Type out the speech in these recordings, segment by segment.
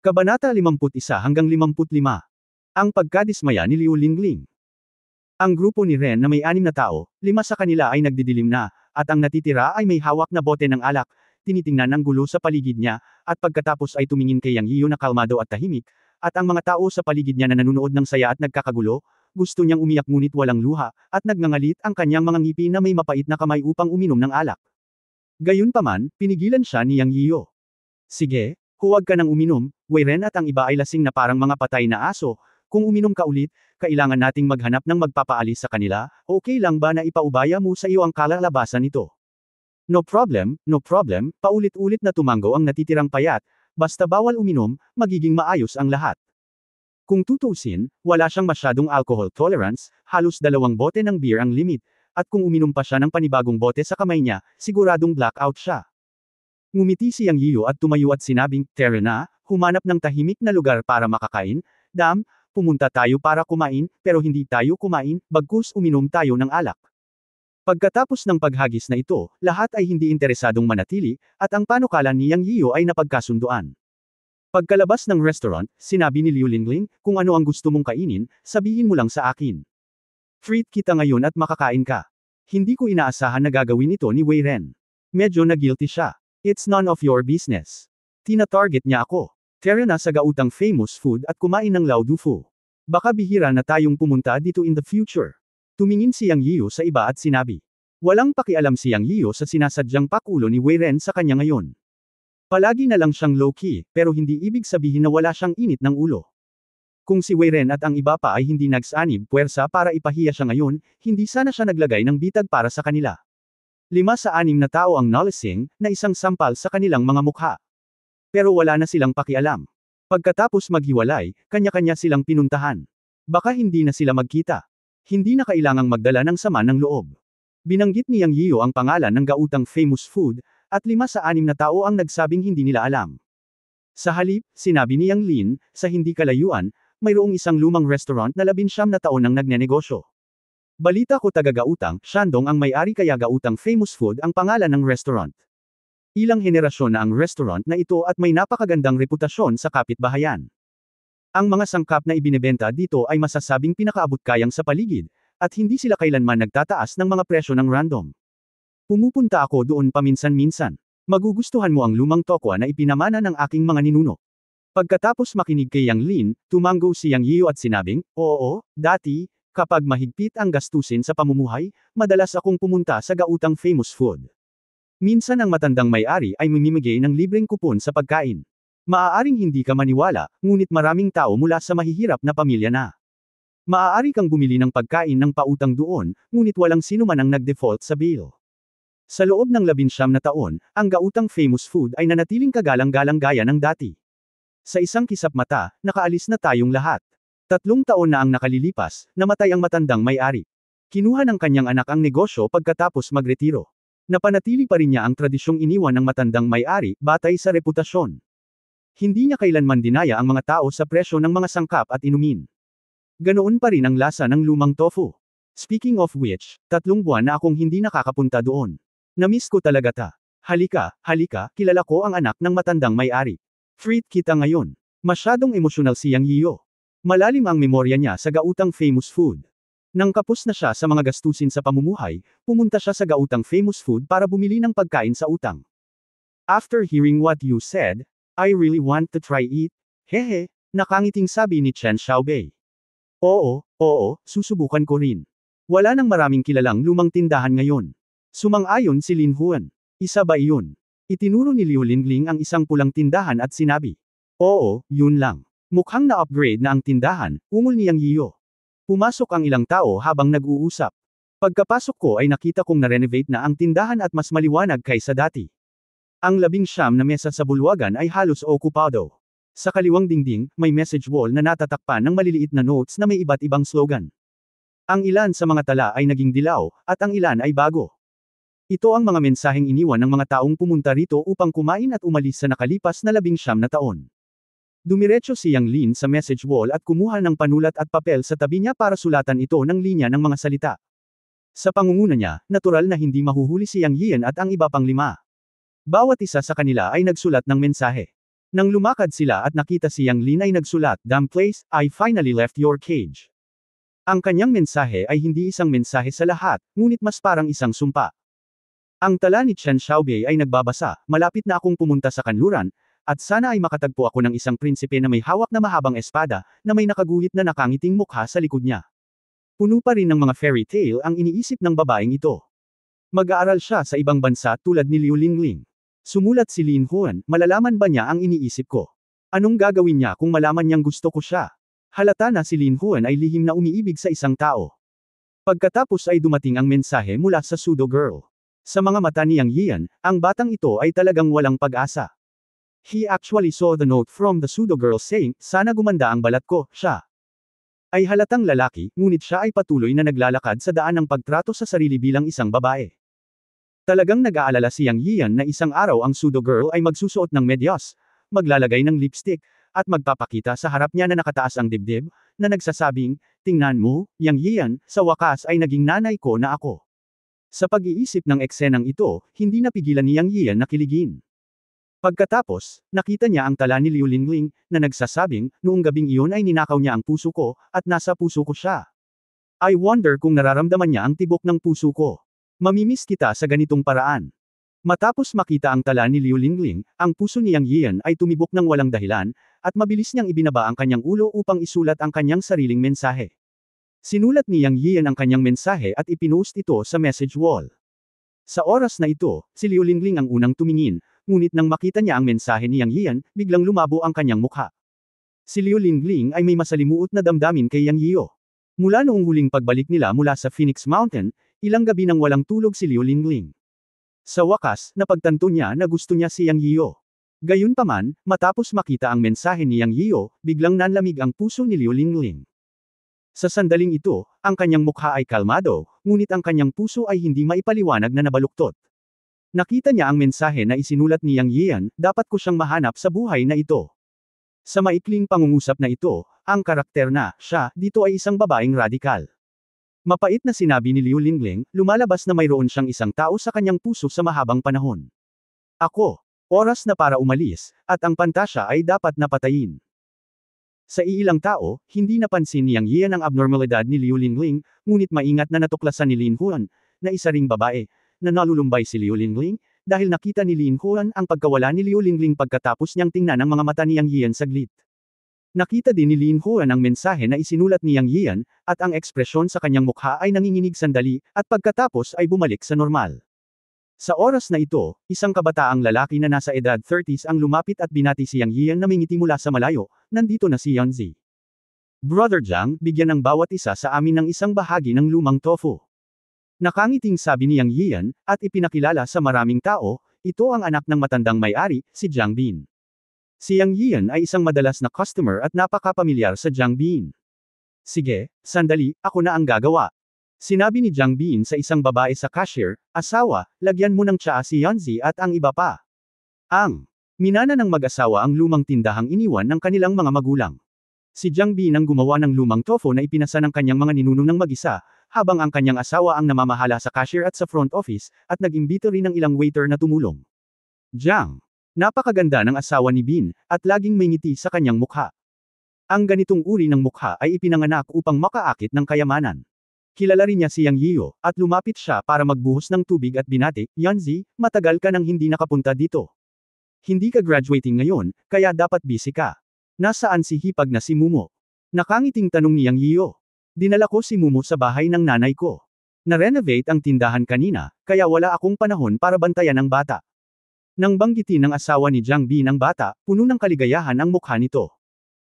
Kabanata 51-55. Ang pagkadismaya ni Liu Lingling. Ang grupo ni Ren na may 6 na tao, 5 sa kanila ay nagdidilim na, at ang natitira ay may hawak na bote ng alak, tinitingnan ang gulo sa paligid niya, at pagkatapos ay tumingin kay Yang Yiyo na kalmado at tahimik, at ang mga tao sa paligid niya na nanunood ng saya at nagkakagulo, gusto niyang umiyak ngunit walang luha, at nagngangalit ang kanyang mga ngipin na may mapait na kamay upang uminom ng alak. Gayunpaman, pinigilan siya ni Yang Yiyo. Sige, huwag ka nang uminom, Wei Ren at ang iba ay lasing na parang mga patay na aso, kung uminom ka ulit, kailangan nating maghanap ng magpapaalis sa kanila, okay lang ba na ipaubaya mo sa iyo ang kalalabasan nito? No problem, paulit-ulit na tumango ang natitirang payat, basta bawal uminom, magiging maayos ang lahat. Kung tutuusin, wala siyang masyadong alcohol tolerance, halos 2 bote ng beer ang limit, at kung uminom pa siya ng panibagong bote sa kamay niya, siguradong blackout siya. Ngumiti si Yang Yiyo at tumayo at sinabing, "Tara na, humanap ng tahimik na lugar para makakain, pumunta tayo para kumain, pero hindi tayo kumain, bagkus uminom tayo ng alak." Pagkatapos ng paghagis na ito, lahat ay hindi interesadong manatili, at ang panukala ni Yang Yiyo ay napagkasunduan. Pagkalabas ng restaurant, sinabi ni Liu Lingling, "Kung ano ang gusto mong kainin, sabihin mo lang sa akin. Treat kita ngayon at makakain ka." Hindi ko inaasahan na gagawin ito ni Wei Ren. Medyo na-guilty siya. It's none of your business. Tina-target niya ako. Tara na sa gautang famous food at kumain ng Lao Dufu. Baka bihira na tayong pumunta dito in the future. Tumingin si Yang Yiyo sa iba at sinabi. Walang pakialam si Yang Yiyo sa sinasadyang pakulo ni Wei Ren sa kanya ngayon. Palagi na lang siyang low-key, pero hindi ibig sabihin na wala siyang init ng ulo. Kung si Wei Ren at ang iba pa ay hindi nagsanib puwersa para ipahiya siya ngayon, hindi sana siya naglagay ng bitag para sa kanila. 5 sa 6 na tao ang nalasing, na isang sampal sa kanilang mga mukha. Pero wala na silang pakialam. Pagkatapos maghiwalay, kanya-kanya silang pinuntahan. Baka hindi na sila magkita. Hindi na kailangang magdala ng sama ng loob. Binanggit ni Yang Yiyo ang pangalan ng gautang famous food, at 5 sa 6 na tao ang nagsabing hindi nila alam. Sa halip, sinabi ni Yang Lin, sa hindi kalayuan, mayroong isang lumang restaurant na 19 na taon nang nagnenegosyo. Balita ko taga-gautang, Shandong ang may-ari kaya gautang famous food ang pangalan ng restaurant. Ilang henerasyon na ang restaurant na ito at may napakagandang reputasyon sa kapitbahayan. Ang mga sangkap na ibinebenta dito ay masasabing pinakaabot-kayang sa paligid, at hindi sila kailanman nagtataas ng mga presyo ng random. Pumupunta ako doon paminsan-minsan. Magugustuhan mo ang lumang tokwa na ipinamana ng aking mga ninuno. Pagkatapos makinig kay Yang Lin, tumango si Yang Yiyo at sinabing, oo, dati, kapag mahigpit ang gastusin sa pamumuhay, madalas akong pumunta sa gautang famous food. Minsan ang matandang may-ari ay mamimigay ng libreng kupon sa pagkain. Maaaring hindi ka maniwala, ngunit maraming tao mula sa mahihirap na pamilya na. Maaari kang bumili ng pagkain ng pautang doon, ngunit walang sino man ang nag-default sa bill. Sa loob ng 19 na taon, ang gautang famous food ay nanatiling kagalang-galang gaya ng dati. Sa isang kisap mata, nakaalis na tayong lahat. 3 taon na ang nakalilipas, namatay ang matandang may-ari. Kinuha ng kanyang anak ang negosyo pagkatapos magretiro. Napanatili pa rin niya ang tradisyong iniwan ng matandang may-ari, batay sa reputasyon. Hindi niya kailanman dinaya ang mga tao sa presyo ng mga sangkap at inumin. Ganoon pa rin ang lasa ng lumang tofu. Speaking of which, 3 buwan na akong hindi nakakapunta doon. Namiss ko talaga ta. Halika, kilala ko ang anak ng matandang may-ari. Treat kita ngayon. Masyadong emosyonal si Yang Yiyo. Malalim ang memorya niya sa gautang famous food. Nang kapos na siya sa mga gastusin sa pamumuhay, pumunta siya sa gautang famous food para bumili ng pagkain sa utang. After hearing what you said, I really want to try it. Hehe, nakangiting sabi ni Chen Xiaobei. Oo, susubukan ko rin. Wala nang maraming kilalang lumang tindahan ngayon. Sumang-ayon si Lin Huan. Isa ba iyon? Itinuro ni Liu Lingling ang isang pulang tindahan at sinabi. Oo, yun lang. Mukhang na-upgrade na ang tindahan, ungol ni Yang Yiyo. Pumasok ang ilang tao habang nag-uusap. Pagkapasok ko ay nakita kong na-renovate na ang tindahan at mas maliwanag kaysa dati. Ang 19 na mesa sa bulwagan ay halos okupado. Sa kaliwang dingding, may message wall na natatakpan ng maliliit na notes na may iba't ibang slogan. Ang ilan sa mga tala ay naging dilaw, at ang ilan ay bago. Ito ang mga mensaheng iniwan ng mga taong pumunta rito upang kumain at umalis sa nakalipas na 19 na taon. Dumiretso si Yang Lin sa message wall at kumuha ng panulat at papel sa tabi niya para sulatan ito ng linya ng mga salita. Sa pangunguna niya, natural na hindi mahuhuli si Yang Yian at ang iba pang 5. Bawat isa sa kanila ay nagsulat ng mensahe. Nang lumakad sila at nakita si Yang Lin ay nagsulat, "Damn place, I finally left your cage." Ang kanyang mensahe ay hindi isang mensahe sa lahat, ngunit mas parang isang sumpa. Ang tala ni Chen Xiaobei ay nagbabasa, "Malapit na akong pumunta sa kanluran, at sana ay makatagpo ako ng isang prinsipe na may hawak na mahabang espada, na may nakaguhit na nakangiting mukha sa likod niya." Puno pa rin ng mga fairy tale ang iniisip ng babaeng ito. Mag-aaral siya sa ibang bansa tulad ni Liu Lingling. Sumulat si Lin Huan, malalaman ba niya ang iniisip ko? Anong gagawin niya kung malaman niyang gusto ko siya? Halata na si Lin Huan ay lihim na umiibig sa isang tao. Pagkatapos ay dumating ang mensahe mula sa pseudo girl. Sa mga mata ni Yang Yian, ang batang ito ay talagang walang pag-asa. He actually saw the note from the pseudo girl saying, "Sana gumanda ang balat ko." Siya ay halatang lalaki, ngunit siya ay patuloy na naglalakad sa daan ng pagtrato sa sarili bilang isang babae. Talagang nag-aalala si Yang Yian na isang araw ang pseudo girl ay magsusuot ng medyas, maglalagay ng lipstick, at magpapakita sa harap niya na nakataas ang dibdib, na nagsasabing, "Tingnan mo, Yang Yian, sa wakas ay naging nanay ko na ako." Sa pag-iisip ng eksenang ito, hindi napigilan ni Yang Yian na kiligin. Pagkatapos, nakita niya ang tala ni Liu Lingling, na nagsasabing, "Noong gabing iyon ay ninakaw niya ang puso ko, at nasa puso ko siya. I wonder kung nararamdaman niya ang tibok ng puso ko. Mamimiss kita sa ganitong paraan." Matapos makita ang tala ni Liu Lingling, ang puso ni Yang Yian ay tumibok ng walang dahilan, at mabilis niyang ibinaba ang kanyang ulo upang isulat ang kanyang sariling mensahe. Sinulat ni Yang Yian ang kanyang mensahe at ipinost ito sa message wall. Sa oras na ito, si Liu Lingling ang unang tumingin, ngunit nang makita niya ang mensahe ni Yang Yian, biglang lumabo ang kanyang mukha. Si Liu Lingling ay may masalimuot na damdamin kay Yang Yian. Mula noong huling pagbalik nila mula sa Phoenix Mountain, ilang gabi nang walang tulog si Liu Lingling. Sa wakas, napagtanto niya na gusto niya si Yang Yian. Gayunpaman, matapos makita ang mensahe ni Yang Yian, biglang nanlamig ang puso ni Liu Lingling. Sa sandaling ito, ang kanyang mukha ay kalmado, ngunit ang kanyang puso ay hindi maipaliwanag na nabaluktot. Nakita niya ang mensahe na isinulat ni Yang Yian, "Dapat ko siyang mahanap sa buhay na ito." Sa maikling pangungusap na ito, ang karakter na, siya, dito ay isang babaeng radikal. Mapait na sinabi ni Liu Lingling, lumalabas na mayroon siyang isang tao sa kanyang puso sa mahabang panahon. Ako. Oras na para umalis, at ang pantasya ay dapat napatayin. Sa iilang tao, hindi napansin ni Yang Yian ang abnormalidad ni Liu Lingling, ngunit maingat na natuklasan ni Lin Huan, na isa ring babae, na nalulumbay si Liu Lingling, dahil nakita ni Lin Huan ang pagkawala ni Liu Lingling pagkatapos niyang tingnan ang mga mata ni Yang Yian saglit. Nakita din ni Lin Huan ang mensahe na isinulat ni Yang Yian, at ang ekspresyon sa kanyang mukha ay nanginginig sandali, at pagkatapos ay bumalik sa normal. Sa oras na ito, isang kabataang lalaki na nasa edad 30s ang lumapit at binati si Yang Yian na may ngiti mula sa malayo, "Nandito na si Yanzi. Brother Jiang, bigyan ng bawat isa sa amin ng isang bahagi ng lumang tofu." Nakangiting sabi ni Yang Yian, at ipinakilala sa maraming tao, ito ang anak ng matandang may-ari, si Jiang Bin. Si Yang Yian ay isang madalas na customer at napakapamilyar sa Jiang Bin. "Sige, sandali, ako na ang gagawa." Sinabi ni Jiang Bin sa isang babae sa cashier, "Asawa, lagyan mo ng tsaa si Yanzi at ang iba pa." Ang minana ng mag-asawa ang lumang tindahang iniwan ng kanilang mga magulang. Si Jiang Bin ang gumawa ng lumang tofu na ipinasa ng kanyang mga ninuno ng mag-isa, habang ang kanyang asawa ang namamahala sa cashier at sa front office, at nag-imbito rin ng ilang waiter na tumulong. Jiang. Napakaganda ng asawa ni Bin, at laging may ngiti sa kanyang mukha. Ang ganitong uri ng mukha ay ipinanganak upang makaakit ng kayamanan. Kilala rin niya si Yang Yian, at lumapit siya para magbuhos ng tubig at binati, "Yanzi, matagal ka nang hindi nakapunta dito. Hindi ka graduating ngayon, kaya dapat busy ka. Nasaan si hipag na si Mumo?" Nakangiting tanong ni Yang Yian. "Dinala ko si Mumo sa bahay ng nanay ko. Na-renovate ang tindahan kanina, kaya wala akong panahon para bantayan ang bata." Nang banggitin ng asawa ni Jiang Bin ang bata, puno ng kaligayahan ang mukha nito.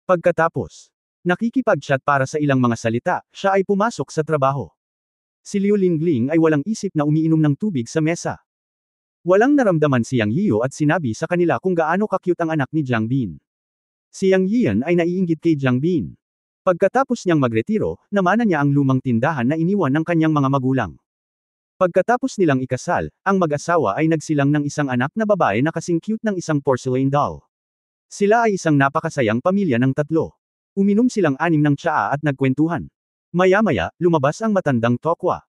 Pagkatapos, nakikipag-chat para sa ilang mga salita, siya ay pumasok sa trabaho. Si Liu Lingling ay walang isip na umiinom ng tubig sa mesa. Walang naramdaman si Yang Yian at sinabi sa kanila kung gaano ka-cute ang anak ni Jiang Bin. Si Yang Yian ay naiinggit kay Jiang Bin. Pagkatapos niyang magretiro, namana niya ang lumang tindahan na iniwan ng kanyang mga magulang. Pagkatapos nilang ikasal, ang mag-asawa ay nagsilang ng isang anak na babae na kasing cute ng isang porcelain doll. Sila ay isang napakasayang pamilya ng tatlo. Uminom silang 6 ng tsaa at nagkwentuhan. Maya-maya, lumabas ang matandang tokwa.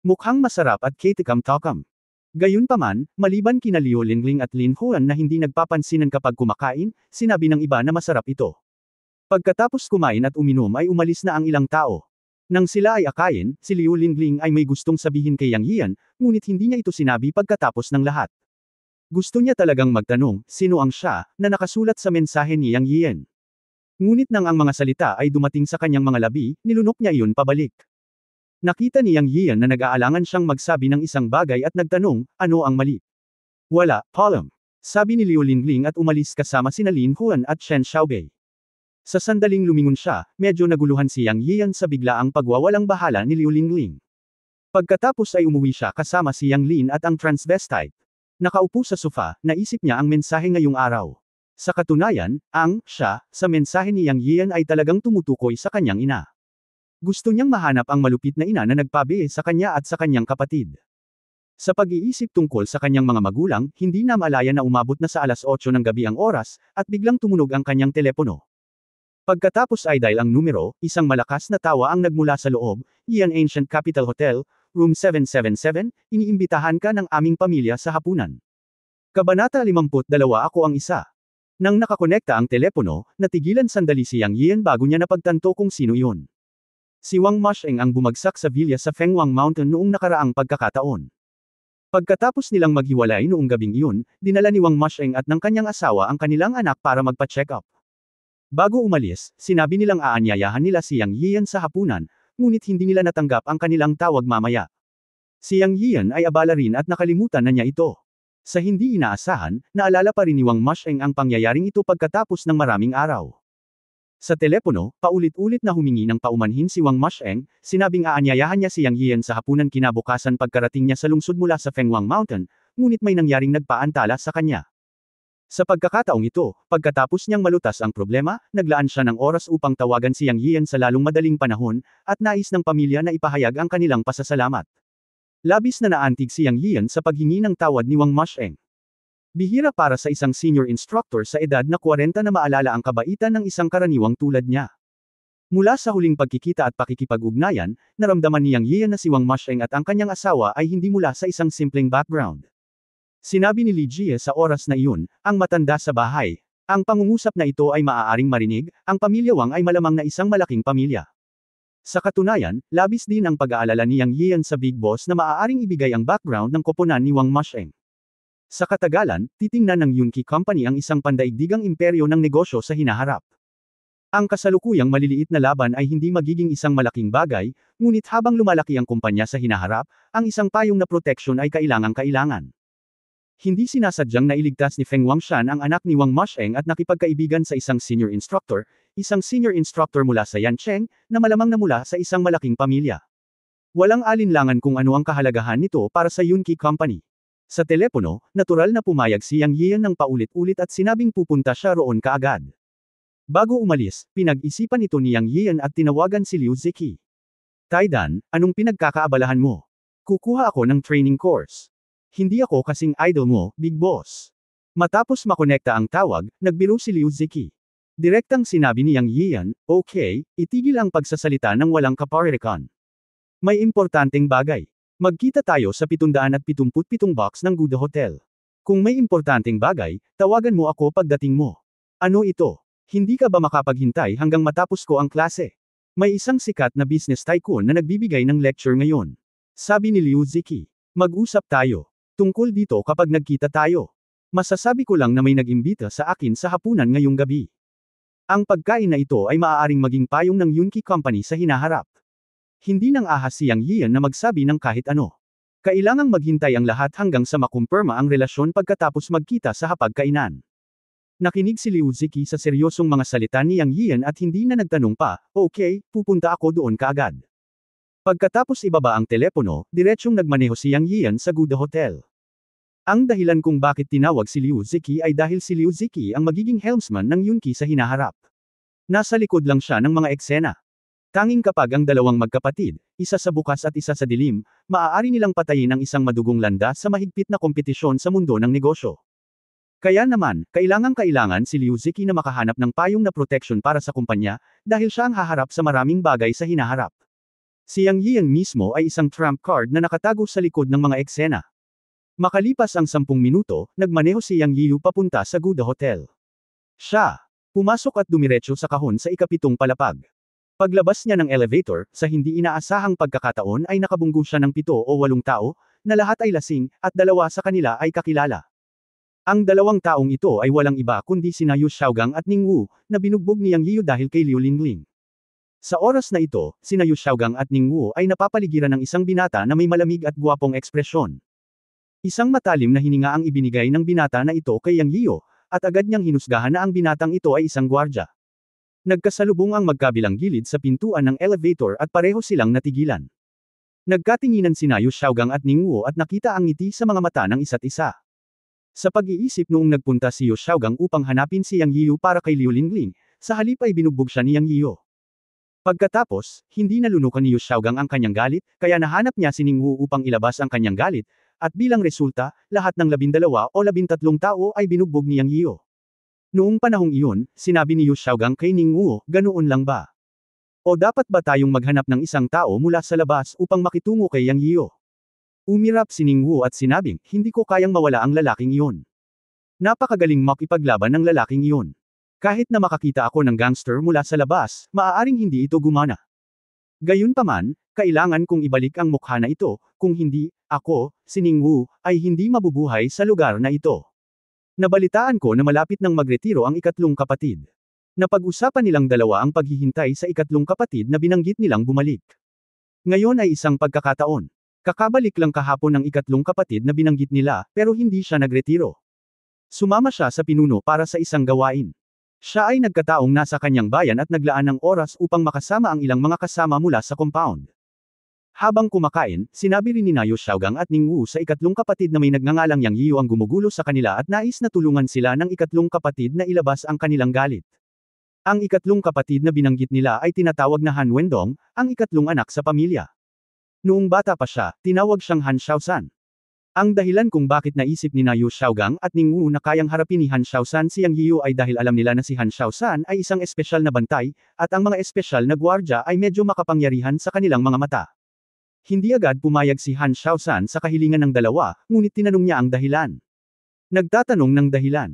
Mukhang masarap at ketikam-tokam. Gayunpaman, maliban kina Liu Lingling at Lin Huan na hindi nagpapansinan kapag kumakain, sinabi ng iba na masarap ito. Pagkatapos kumain at uminom ay umalis na ang ilang tao. Nang sila ay akayin, si Liu Lingling ay may gustong sabihin kay Yang Yian, ngunit hindi niya ito sinabi pagkatapos ng lahat. Gusto niya talagang magtanong, sino ang siya, na nakasulat sa mensahe ni Yang Yian. Ngunit nang ang mga salita ay dumating sa kanyang mga labi, nilunok niya iyon pabalik. Nakita ni Yang Yian na nag-aalangan siyang magsabi ng isang bagay at nagtanong, ano ang mali? Wala, Palm. Sabi ni Liu Lingling at umalis kasama sina Lin Huan at Chen Xiaobei. Sa sandaling lumingon siya, medyo naguluhan si Yang Yian sa biglaang pagwawalang bahala ni Liu Lingling. Pagkatapos ay umuwi siya kasama si Yang Lin at ang transvestite. Nakaupo sa sofa, naisip niya ang mensahe ngayong araw. Sa katunayan, siya, sa mensahe ni Yang Yian ay talagang tumutukoy sa kanyang ina. Gusto niyang mahanap ang malupit na ina na nagpabiye sa kanya at sa kanyang kapatid. Sa pag-iisip tungkol sa kanyang mga magulang, hindi na malaya na umabot na sa alas 8 ng gabi ang oras, at biglang tumunog ang kanyang telepono. Pagkatapos ay dial ang numero, isang malakas na tawa ang nagmula sa loob, Yan Ancient Capital Hotel, Room 777, iniimbitahan ka ng aming pamilya sa hapunan. Kabanata 52 Ako ang isa. Nang nakakonekta ang telepono, natigilan sandali si Yang Yian bago niya napagtanto kung sino iyon. Si Wang Masheng ang bumagsak sa villa sa Fengwang Mountain noong nakaraang pagkakataon. Pagkatapos nilang maghiwalay noong gabing iyon, dinala ni Wang Masheng at ng kanyang asawa ang kanilang anak para magpa-check up. Bago umalis, sinabi nilang aanyayahan nila si Yang Yian sa hapunan, ngunit hindi nila natanggap ang kanilang tawag mamaya. Si Yang Yian ay abala rin at nakalimutan na niya ito. Sa hindi inaasahan, naalala pa rin ni Wang Masheng ang pangyayaring ito pagkatapos ng maraming araw. Sa telepono, paulit-ulit na humingi ng paumanhin si Wang Masheng, sinabing aanyayahan niya si Yang Yian sa hapunan kinabukasan pagkarating niya sa lungsod mula sa Fengwang Mountain, ngunit may nangyaring nagpaantala sa kanya. Sa pagkakataong ito, pagkatapos niyang malutas ang problema, naglaan siya ng oras upang tawagan si Yang Yian sa lalong madaling panahon, at nais ng pamilya na ipahayag ang kanilang pasasalamat. Labis na naantig si Yang Yian sa paghingi ng tawad ni Wang Masheng. Bihira para sa isang senior instructor sa edad na 40 na maalala ang kabaitan ng isang karaniwang tulad niya. Mula sa huling pagkikita at pakikipag-ugnayan, naramdaman ni Yang Yian na si Wang Masheng at ang kanyang asawa ay hindi mula sa isang simpleng background. Sinabi ni Li Jie sa oras na iyon, ang matanda sa bahay. Ang pangungusap na ito ay maaaring marinig, ang pamilya Wang ay malamang na isang malaking pamilya. Sa katunayan, labis din ang pag-aalala ni Yang Yian sa Big Boss na maaaring ibigay ang background ng koponan ni Wang Masheng. Sa katagalan, titingnan ng Yunqi Company ang isang pandaigdigang imperyo ng negosyo sa hinaharap. Ang kasalukuyang maliliit na laban ay hindi magiging isang malaking bagay, ngunit habang lumalaki ang kumpanya sa hinaharap, ang isang payong na proteksyon ay kailangang-kailangan. Hindi sinasadyang nailigtas ni Feng Wangshan ang anak ni Wang Masheng at nakipagkaibigan sa isang senior instructor mula sa Yancheng, na malamang na mula sa isang malaking pamilya. Walang alinlangan kung ano ang kahalagahan nito para sa Yunqi Company. Sa telepono, natural na pumayag si Yang Yian ng paulit-ulit at sinabing pupunta siya roon kaagad. Bago umalis, pinag-isipan ito ni Yang Yian at tinawagan si Liu Ziki. Taidan, anong pinagkakaabalahan mo? Kukuha ako ng training course. Hindi ako kasing idol mo, Big Boss. Matapos makonekta ang tawag, nagbiro si Liu Ziki. Direktang sinabi ni Yang Yian, okay, itigil ang pagsasalita ng walang kaparirikan. May importanteng bagay. Magkita tayo sa 777 box ng Guda Hotel. Kung may importanteng bagay, tawagan mo ako pagdating mo. Ano ito? Hindi ka ba makapaghintay hanggang matapos ko ang klase? May isang sikat na business tycoon na nagbibigay ng lecture ngayon. Sabi ni Liu Ziki. Mag-usap tayo. Tungkol dito kapag nagkita tayo. Masasabi ko lang na may nag-imbita sa akin sa hapunan ngayong gabi. Ang pagkain na ito ay maaaring maging payong ng Yunqi Company sa hinaharap. Hindi nang ahas si Yang Yian na magsabi ng kahit ano. Kailangang maghintay ang lahat hanggang sa makumpirma ang relasyon pagkatapos magkita sa hapagkainan. Nakinig si Liu Ziki sa seryosong mga salita ni Yang Yian at hindi na nagtanong pa, okay, pupunta ako doon kaagad. Pagkatapos ibaba ang telepono, diretsyong nagmaneho si Yang Yian sa Guda Hotel. Ang dahilan kung bakit tinawag si Liu Ziki ay dahil si Liu Ziki ang magiging helmsman ng Yunqi sa hinaharap. Nasa likod lang siya ng mga eksena. Tanging kapag ang dalawang magkapatid, isa sa bukas at isa sa dilim, maaari nilang patayin ang isang madugong landas sa mahigpit na kompetisyon sa mundo ng negosyo. Kaya naman, kailangan si Liu Ziki na makahanap ng payong na protection para sa kumpanya, dahil siya ang haharap sa maraming bagay sa hinaharap. Si Yang Yian mismo ay isang trump card na nakatago sa likod ng mga eksena. Makalipas ang 10 minuto, nagmaneho si Yang Yiyu papunta sa Guda Hotel. Siya pumasok at dumiretso sa kahon sa ikapitong palapag. Paglabas niya ng elevator, sa hindi inaasahang pagkakataon ay nakabunggo siya ng 7 o 8 tao, na lahat ay lasing, at 2 sa kanila ay kakilala. Ang 2 taong ito ay walang iba kundi sina Yu Xiaogang at Ning Wu, na binugbog ni Yang Yiyu dahil kay Liu Lingling. Sa oras na ito, sina Yu Xiaogang at Ning Wu ay napapaligiran ng isang binata na may malamig at gwapong ekspresyon. Isang matalim na hininga ang ibinigay ng binata na ito kay Yang Yiyu, at agad niyang hinusgahan na ang binatang ito ay isang gwardya. Nagkasalubong ang magkabilang gilid sa pintuan ng elevator at pareho silang natigilan. Nagkatinginan sina Yu Xiaogang at Ning Wu at nakita ang ngiti sa mga mata ng isa't isa. Sa pag-iisip noong nagpunta si Yu Xiaogang upang hanapin si Yang Yiyu para kay Liu Lingling, sa halip ay binugbog siya ni Yang Yiyu. Pagkatapos, hindi nalunukan ni Yu Xiaogang ang kanyang galit, kaya nahanap niya si Ning Wu upang ilabas ang kanyang galit, at bilang resulta, lahat ng 12 o 13 tao ay binugbog ni Yang Yiyu. Noong panahong iyon, sinabi ni Yu Xiaogang kay Ning Wu, ganoon lang ba? O dapat ba tayong maghanap ng isang tao mula sa labas upang makitungo kay Yang Yiyu? Umirap si Ning Wu at sinabing, hindi ko kayang mawala ang lalaking iyon. Napakagaling makipaglaban ng lalaking iyon. Kahit na makakita ako ng gangster mula sa labas, maaaring hindi ito gumana. Gayunpaman, kailangan kong ibalik ang mukha na ito, kung hindi, ako, si Ning Wu, ay hindi mabubuhay sa lugar na ito. Nabalitaan ko na malapit nang magretiro ang ikatlong kapatid. Napag-usapan nilang dalawa ang paghihintay sa ikatlong kapatid na binanggit nilang bumalik. Ngayon ay isang pagkakataon. Kakabalik lang kahapon ng ikatlong kapatid na binanggit nila, pero hindi siya nagretiro. Sumama siya sa pinuno para sa isang gawain. Siya ay nagkataong nasa kanyang bayan at naglaan ng oras upang makasama ang ilang mga kasama mula sa compound. Habang kumakain, sinabi rin ni Yu Xiaogang at Ning Wu sa ikatlong kapatid na may nagngangalang Yang Yiyu ang gumugulo sa kanila at nais na tulungan sila ng ikatlong kapatid na ilabas ang kanilang galit. Ang ikatlong kapatid na binanggit nila ay tinatawag na Han Wendong, ang ikatlong anak sa pamilya. Noong bata pa siya, tinawag siyang Han Xiaosan. Ang dahilan kung bakit naisip ni Yu Xiaogang at Ning Wu na kayang harapin ni Han Xiaosan si Yang Yiyu ay dahil alam nila na si Han Xiaosan ay isang espesyal na bantay, at ang mga espesyal na gwardya ay medyo makapangyarihan sa kanilang mga mata. Hindi agad pumayag si Han Xiaosan sa kahilingan ng dalawa, ngunit tinanong niya ang dahilan. Nagtatanong ng dahilan.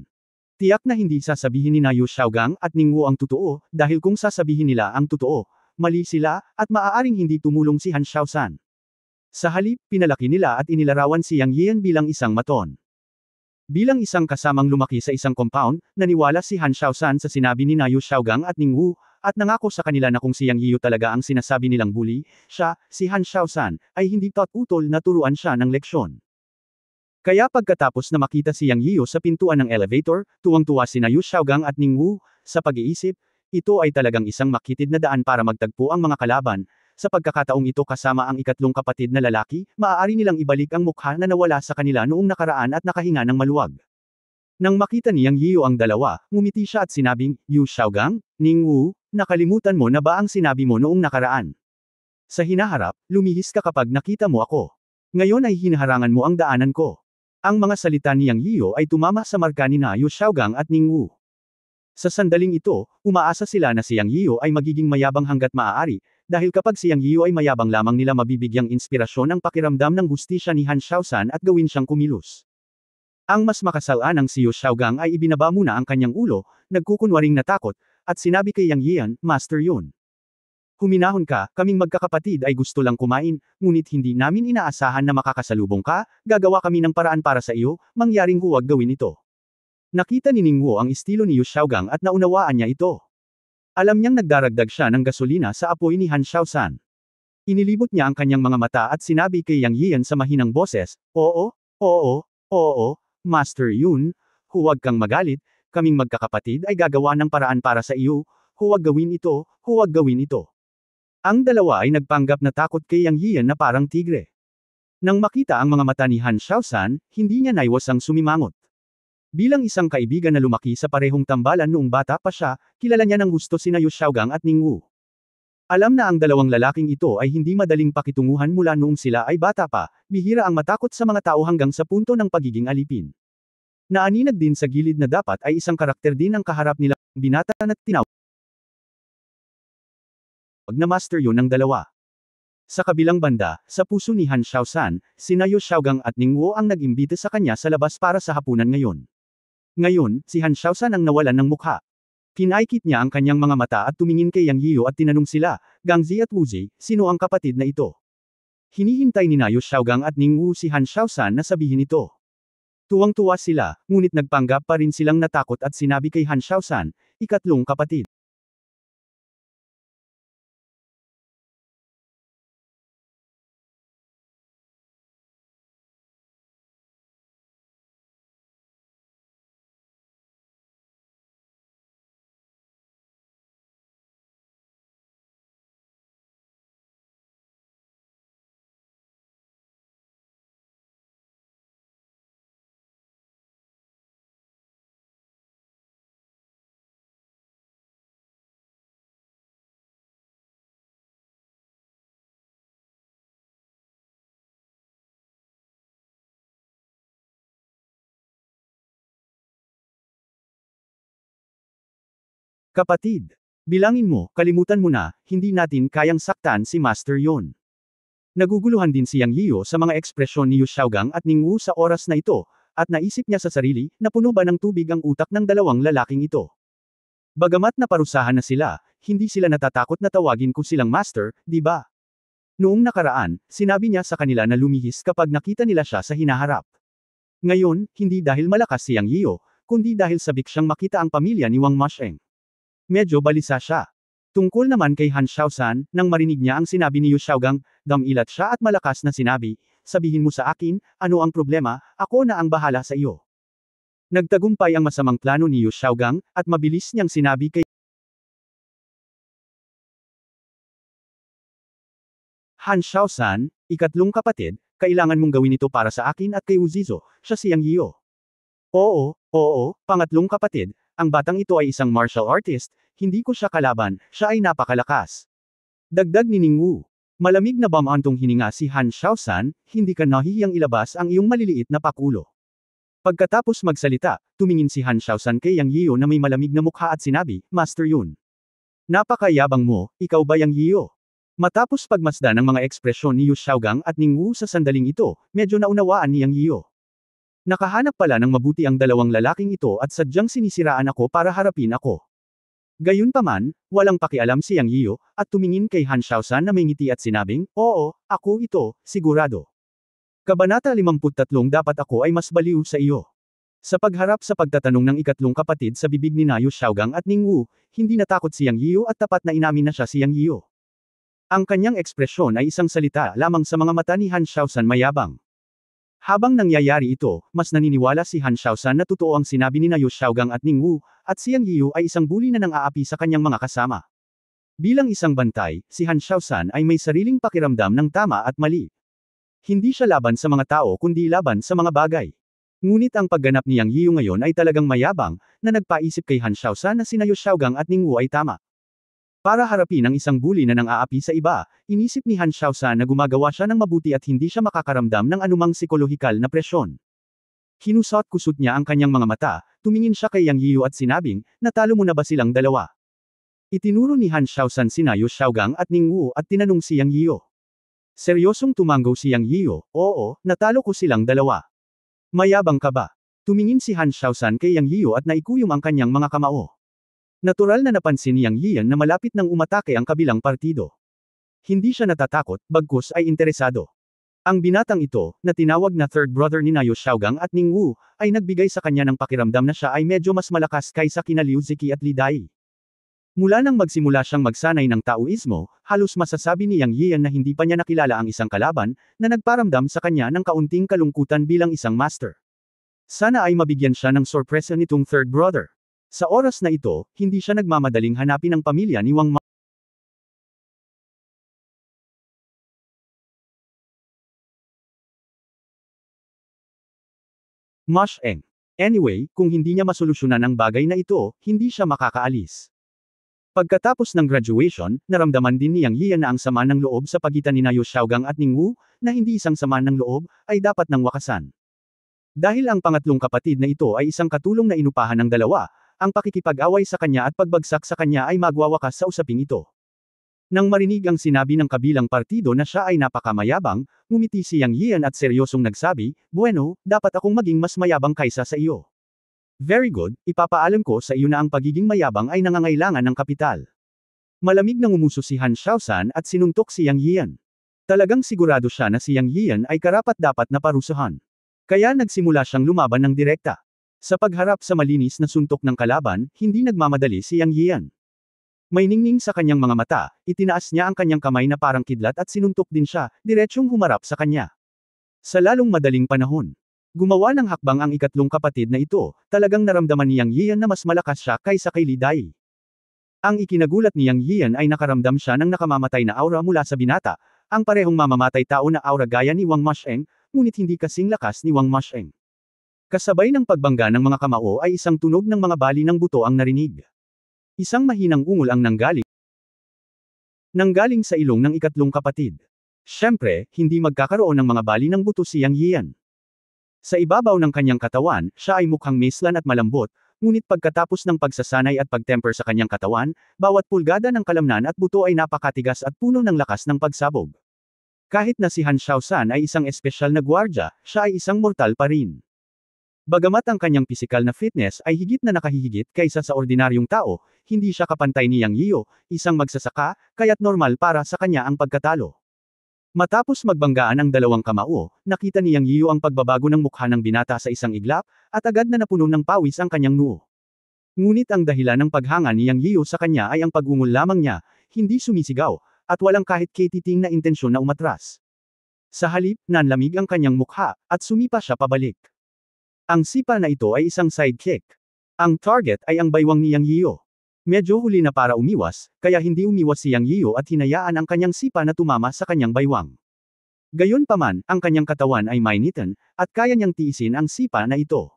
Tiyak na hindi sasabihin ni Yu Xiaogang at Ning Wu ang totoo, dahil kung sasabihin nila ang totoo, mali sila, at maaaring hindi tumulong si Han Xiaosan. Sa halip, pinalaki nila at inilarawan si Yang Yiyan bilang isang maton. Bilang isang kasamang lumaki sa isang compound, naniwala si Han Xiaosan sa sinabi ni Yu Xiaogang at Ning Wu, at nangako sa kanila na kung si Yang Yiyu talaga ang sinasabi nilang bully, siya, si Han Xiaosan, ay hindi utol na turuan siya ng leksyon. Kaya pagkatapos na makita si Yang Yiyu sa pintuan ng elevator, tuwang-tuwa si Yu Xiaogang at Ning Wu, sa pag-iisip, ito ay talagang isang makitid na daan para magtagpo ang mga kalaban. Sa pagkakataong ito kasama ang ikatlong kapatid na lalaki, maaari nilang ibalik ang mukha na nawala sa kanila noong nakaraan at nakahinga ng maluwag. Nang makita ni Yang Yiyu ang dalawa, ngumiti siya at sinabing, Yu Xiaogang, Ning Wu, nakalimutan mo na ba ang sinabi mo noong nakaraan? Sa hinaharap, lumihis ka kapag nakita mo ako. Ngayon ay hinaharangan mo ang daanan ko. Ang mga salita ni Yang Yiyu ay tumama sa marka ni Yu Xiaogang at Ning Wu. Sa sandaling ito, umaasa sila na si Yang Yiyu ay magiging mayabang hanggat maaari, dahil kapag si Yang Yiyu ay mayabang lamang nila mabibigyang inspirasyon ang pakiramdam ng hustisya ni Han Xiaosan at gawin siyang kumilos. Ang mas makasalanang si Yu Xiaogang ay ibinaba muna ang kanyang ulo, nagkukunwaring natakot, at sinabi kay Yang Yiyan, Master yun. Huminahon ka, kaming magkakapatid ay gusto lang kumain, ngunit hindi namin inaasahan na makakasalubong ka, gagawa kami ng paraan para sa iyo, mangyaring huwag gawin ito. Nakita ni Ning Wu ang estilo ni Yu Xiaogang at naunawaan niya ito. Alam niyang nagdaragdag siya ng gasolina sa apoy ni Han Xiaosan. Inilibot niya ang kanyang mga mata at sinabi kay Yang Yiyan sa mahinang boses, Oo, Master Yun, huwag kang magalit, kaming magkakapatid ay gagawa ng paraan para sa iyo, huwag gawin ito, huwag gawin ito. Ang dalawa ay nagpanggap na takot kay Yang Yiyan na parang tigre. Nang makita ang mga mata ni Han Xiaosan, hindi niya naiwasang sumimangot. Bilang isang kaibigan na lumaki sa parehong tambalan noong bata pa siya, kilala niya ng gusto sina Yu Xiaogang at Ning Wu. Alam na ang dalawang lalaking ito ay hindi madaling pakitunguhan mula noong sila ay bata pa, bihira ang matakot sa mga tao hanggang sa punto ng pagiging alipin. Naaninag din sa gilid na dapat ay isang karakter din ang kaharap nilang binata na tinawag na Master yun ng dalawa. Sa kabilang banda, sa puso ni Han Xiaoshan, sina Yu Xiaogang at Ning Wu ang nag-imbita sa kanya sa labas para sa hapunan ngayon. Ngayon, si Han Xiaoshan ang nawalan ng mukha. Kinaikit niya ang kanyang mga mata at tumingin kay Yang Yiu at tinanong sila, Gangzi at Wuzi, sino ang kapatid na ito? Hinihintay ni Yu Xiaogang at Ning Wu si Han Xiaoshan na sabihin ito. Tuwang-tuwa sila, ngunit nagpanggap pa rin silang natakot at sinabi kay Han Xiaoshan, ikatlong kapatid. Kapatid. Bilangin mo, kalimutan mo na, hindi natin kayang saktan si Master yon. Naguguluhan din si Yang Yiu sa mga ekspresyon ni Yu Xiaogang at Ning Wu sa oras na ito, at naisip niya sa sarili, na puno ba ng tubig ang utak ng dalawang lalaking ito. Bagamat naparusahan na sila, hindi sila natatakot na tawagin ko silang Master, di ba? Noong nakaraan, sinabi niya sa kanila na lumihis kapag nakita nila siya sa hinaharap. Ngayon, hindi dahil malakas si Yang Yiu, kundi dahil sabik siyang makita ang pamilya ni Wang Masheng. Medyo balisa siya. Tungkol naman kay Han Xiaoshan, nang marinig niya ang sinabi ni Yu Xiaogang, damilat siya at malakas na sinabi, sabihin mo sa akin, ano ang problema, ako na ang bahala sa iyo. Nagtagumpay ang masamang plano ni Yu Xiaogang, at mabilis niyang sinabi kay Han Xiaoshan, ikatlong kapatid, kailangan mong gawin ito para sa akin at kay Uzizo, siya si Yang Yiu. Oo, pangatlong kapatid, ang batang ito ay isang martial artist, hindi ko siya kalaban, siya ay napakalakas. Dagdag ni Ning Wu. Malamig na bamantong hininga si Han Xiaoshan, hindi ka nahihiyang ilabas ang iyong maliliit na pakulo. Pagkatapos magsalita, tumingin si Han Xiaoshan kay Yang Yiu na may malamig na mukha at sinabi, Master Yun. Napakayabang mo, ikaw ba Yang Yiu? Matapos pagmasdan ng mga ekspresyon ni Yu Xiaogang at Ning Wu sa sandaling ito, medyo naunawaan ni Yang Yiu. Nakahanap pala ng mabuti ang dalawang lalaking ito at sadyang sinisiraan ako para harapin ako. Gayunpaman, walang pakialam si Yang Yiu, at tumingin kay Han Xiaoshan na may ngiti at sinabing, oo, ako ito, sigurado. Kabanata 53 dapat ako ay mas baliw sa iyo. Sa pagharap sa pagtatanong ng ikatlong kapatid sa bibig ni Yu Xiaogang at Ning Wu, hindi natakot si Yang Yiu at tapat na inamin na siya si Yang Yiu. Ang kanyang ekspresyon ay isang salita lamang sa mga mata ni Han Xiaoshan mayabang. Habang nangyayari ito, mas naniniwala si Han Xiaoshan na totoo ang sinabi ni Yu Xiaogang at Ning Wu, at si Yang Yiu ay isang bully na nang-aapi sa kanyang mga kasama. Bilang isang bantay, si Han Xiaoshan ay may sariling pakiramdam ng tama at mali. Hindi siya laban sa mga tao kundi laban sa mga bagay. Ngunit ang pagganap ni Yang Yiu ngayon ay talagang mayabang, na nagpaisip kay Han Xiaoshan na si Yu Xiaogang at Ning Wu ay tama. Para harapin ang isang bully na nang-aapi sa iba, inisip ni Han Xiaoshan na gumagawa siya ng mabuti at hindi siya makakaramdam ng anumang psikolohikal na presyon. Kinusot-kusot niya ang kanyang mga mata, tumingin siya kay Yang Yiu at sinabing, natalo mo na ba silang dalawa? Itinuro ni Han Xiaoshan sina Yu Xiaogang at Ning Wu at tinanong si Yang Yiu. Seryosong tumanggo si Yang Yiu, oo, natalo ko silang dalawa. Mayabang ka ba? Tumingin si Han Xiaoshan kay Yang Yiu at naikuyom ang kanyang mga kamao. Natural na napansin ni Yang Yian na malapit nang umatake ang kabilang partido. Hindi siya natatakot, bagkus ay interesado. Ang binatang ito, na tinawag na third brother ni Yu Xiaogang at Ning Wu, ay nagbigay sa kanya ng pakiramdam na siya ay medyo mas malakas kaysa kina Liu Ziki at Li Dai. Mula nang magsimula siyang magsanay ng Taoismo, halos masasabi ni Yang Yian na hindi pa niya nakilala ang isang kalaban, na nagparamdam sa kanya ng kaunting kalungkutan bilang isang master. Sana ay mabigyan siya ng sorpresa nitong third brother. Sa oras na ito, hindi siya nagmamadaling hanapin ang pamilya ni Wang Masheng. Anyway, kung hindi niya masolusyonan ang bagay na ito, hindi siya makakaalis. Pagkatapos ng graduation, naramdaman din ni Yang Yian na ang sama ng loob sa pagitan ni Yu Xiaogang at Ning Wu, na hindi isang sama ng loob, ay dapat nang wakasan. Dahil ang pangatlong kapatid na ito ay isang katulong na inupahan ng dalawa, ang pakikipag-away sa kanya at pagbagsak sa kanya ay magwawakas sa usaping ito. Nang marinig ang sinabi ng kabilang partido na siya ay napakamayabang, ngumiti si Yang Yian at seryosong nagsabi, "Bueno, dapat akong maging mas mayabang kaysa sa iyo. Very good, ipapaalam ko sa iyo na ang pagiging mayabang ay nangangailangan ng kapital." Malamig na ngumuso si Han Xiaoshan at sinuntok si Yang Yian. Talagang sigurado siya na si Yang Yian ay karapat-dapat na parusahan. Kaya nagsimula siyang lumaban ng direkta. Sa pagharap sa malinis na suntok ng kalaban, hindi nagmamadali si Yang Yian. May ningning sa kanyang mga mata, itinaas niya ang kanyang kamay na parang kidlat at sinuntok din siya, diretsyong humarap sa kanya. Sa lalong madaling panahon, gumawa ng hakbang ang ikatlong kapatid na ito, talagang naramdaman ni Yang Yian na mas malakas siya kaysa kay Li Dai. Ang ikinagulat ni Yang Yian ay nakaramdam siya ng nakamamatay na aura mula sa binata, ang parehong mamamatay tao na aura gaya ni Wang Masheng, ngunit hindi kasing lakas ni Wang Masheng. Kasabay ng pagbangga ng mga kamao ay isang tunog ng mga bali ng buto ang narinig. Isang mahinang ungol ang nanggaling sa ilong ng ikatlong kapatid. Siyempre, hindi magkakaroon ng mga bali ng buto si Yang Yian. Sa ibabaw ng kanyang katawan, siya ay mukhang maislan at malambot, ngunit pagkatapos ng pagsasanay at pagtemper sa kanyang katawan, bawat pulgada ng kalamnan at buto ay napakatigas at puno ng lakas ng pagsabog. Kahit na si Han Xiaoshan ay isang espesyal na gwardya, siya ay isang mortal pa rin. Bagamat ang kanyang pisikal na fitness ay higit na nakahihigit kaysa sa ordinaryong tao, hindi siya kapantay ni Yang Yiu, isang magsasaka, kaya't normal para sa kanya ang pagkatalo. Matapos magbanggaan ang dalawang kamao, nakita ni Yang Yiu ang pagbabago ng mukha ng binata sa isang iglap, at agad na napuno ng pawis ang kanyang noo. Ngunit ang dahilan ng paghanga ni Yang Yiu sa kanya ay ang pag-ungol lamang niya, hindi sumisigaw, at walang kahit katiting na intensyon na umatras. Sa halip, nanlamig ang kanyang mukha, at sumipa siya pabalik. Ang sipa na ito ay isang sidekick. Ang target ay ang baywang ni Yang Yiu. Medyo huli na para umiwas, kaya hindi umiwas si Yang Yiu at hinayaan ang kanyang sipa na tumama sa kanyang baywang. Gayunpaman, ang kanyang katawan ay mainitan, at kaya niyang tiisin ang sipa na ito.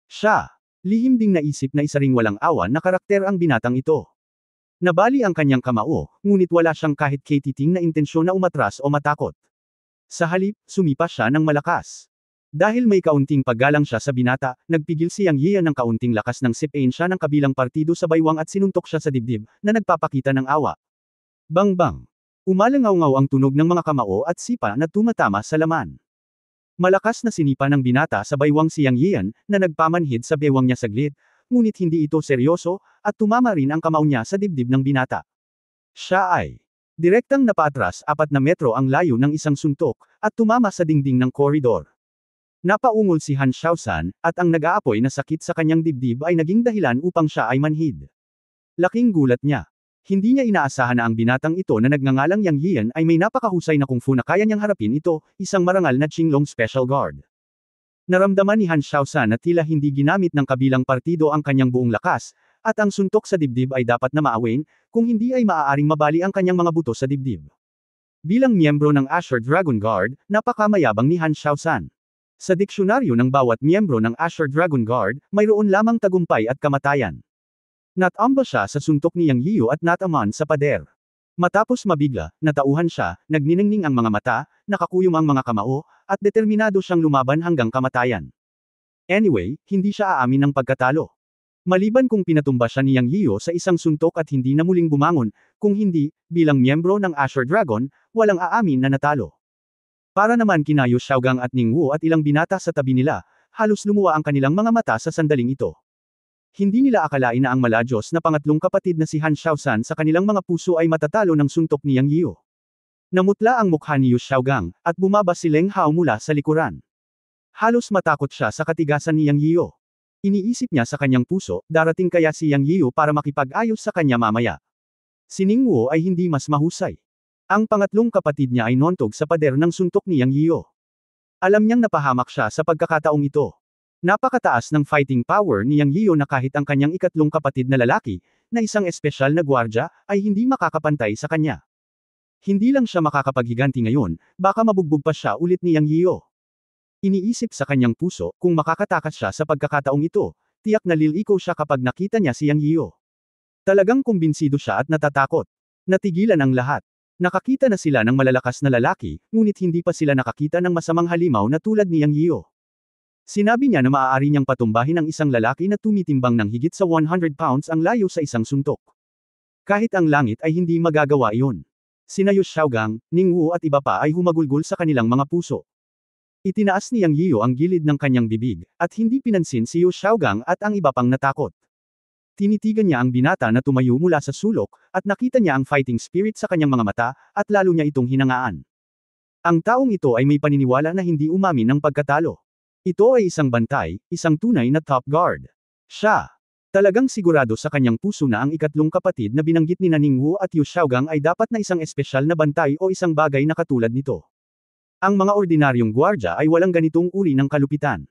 Siya, lihim ding naisip na isa ring walang awa na karakter ang binatang ito. Nabali ang kanyang kamao, ngunit wala siyang kahit katiting na intensyon na umatras o matakot. Sa halip, sumipa siya ng malakas. Dahil may kaunting paggalang siya sa binata, nagpigil si Yang Yian ng kaunting lakas ng sipain siya ng kabilang partido sa baywang at sinuntok siya sa dibdib, na nagpapakita ng awa. Bang-bang! Umalangaw-ngaw ang tunog ng mga kamao at sipa na tumatama sa laman. Malakas na sinipa ng binata sa baywang si Yang Yian, na nagpamanhid sa bewang niya saglit, ngunit hindi ito seryoso, at tumama rin ang kamao niya sa dibdib ng binata. Siya ay direktang napaatras 4 na metro ang layo ng isang suntok, at tumama sa dingding ng koridor. Napaungol si Han Xiaoshan, at ang nag-aapoy na sakit sa kanyang dibdib ay naging dahilan upang siya ay manhid. Laking gulat niya. Hindi niya inaasahan na ang binatang ito na nagngangalang Yang Yian ay may napakahusay na kung fu na kaya niyang harapin ito, isang marangal na Qinglong Special Guard. Naramdaman ni Han Xiaoshan na tila hindi ginamit ng kabilang partido ang kanyang buong lakas, at ang suntok sa dibdib ay dapat na maawin, kung hindi ay maaaring mabali ang kanyang mga buto sa dibdib. Bilang miyembro ng Azure Dragon Guard, napakamayabang ni Han Xiaoshan. Sa diksyonaryo ng bawat miyembro ng Azure Dragon Guard, mayroon lamang tagumpay at kamatayan. Natamba siya sa suntok ni Yang Yiu at nataman sa pader. Matapos mabigla, natauhan siya, nagniningning ang mga mata, nakakuyom ang mga kamao, at determinado siyang lumaban hanggang kamatayan. Anyway, hindi siya aamin ng pagkatalo. Maliban kung pinatumba siya ni Yang Yiu sa isang suntok at hindi na muling bumangon, kung hindi, bilang miyembro ng Azure Dragon, walang aamin na natalo. Para naman kina Yu Xiaogang at Ning Wu at ilang binata sa tabi nila, halos lumuwa ang kanilang mga mata sa sandaling ito. Hindi nila akalain na ang maladyos na pangatlong kapatid na si Han Xiaoshan sa kanilang mga puso ay matatalo ng suntok ni Yang Yiu. Namutla ang mukha ni Yu Xiaogang, at bumaba si Leng Hao mula sa likuran. Halos matakot siya sa katigasan ni Yang Yiu. Iniisip niya sa kanyang puso, darating kaya si Yang Yiu para makipag-ayos sa kanya mamaya. Si Ning Wu ay hindi mas mahusay. Ang pangatlong kapatid niya ay nontog sa pader ng suntok ni Yang Yiu. Alam niyang napahamak siya sa pagkakataong ito. Napakataas ng fighting power ni Yang Yiu na kahit ang kanyang ikatlong kapatid na lalaki, na isang espesyal na gwardya, ay hindi makakapantay sa kanya. Hindi lang siya makakapaghiganti ngayon, baka mabugbog pa siya ulit ni Yang Yiu. Iniisip sa kanyang puso, kung makakatakas siya sa pagkakataong ito, tiyak na liliko siya kapag nakita niya si Yang Yiu. Talagang kumbinsido siya at natatakot. Natigilan ang lahat. Nakakita na sila ng malalakas na lalaki, ngunit hindi pa sila nakakita ng masamang halimaw na tulad ni Yang Yiu. Sinabi niya na maaari niyang patumbahin ang isang lalaki na tumitimbang ng higit sa 100 pounds ang layo sa isang suntok. Kahit ang langit ay hindi magagawa iyon. Sina Yu Xiaogang, Ning Wu at iba pa ay humagulgol sa kanilang mga puso. Itinaas ni Yang Yiyo ang gilid ng kanyang bibig, at hindi pinansin si Yu Xiaogang at ang iba pang natakot. Tinitigan niya ang binata na tumayo mula sa sulok, at nakita niya ang fighting spirit sa kanyang mga mata, at lalo niya itong hinangaan. Ang taong ito ay may paniniwala na hindi umamin ng pagkatalo. Ito ay isang bantay, isang tunay na top guard. Siya. Talagang sigurado sa kanyang puso na ang ikatlong kapatid na binanggit ni Ning Wu at Yu Xiaogang ay dapat na isang espesyal na bantay o isang bagay na katulad nito. Ang mga ordinaryong gwardya ay walang ganitong uri ng kalupitan.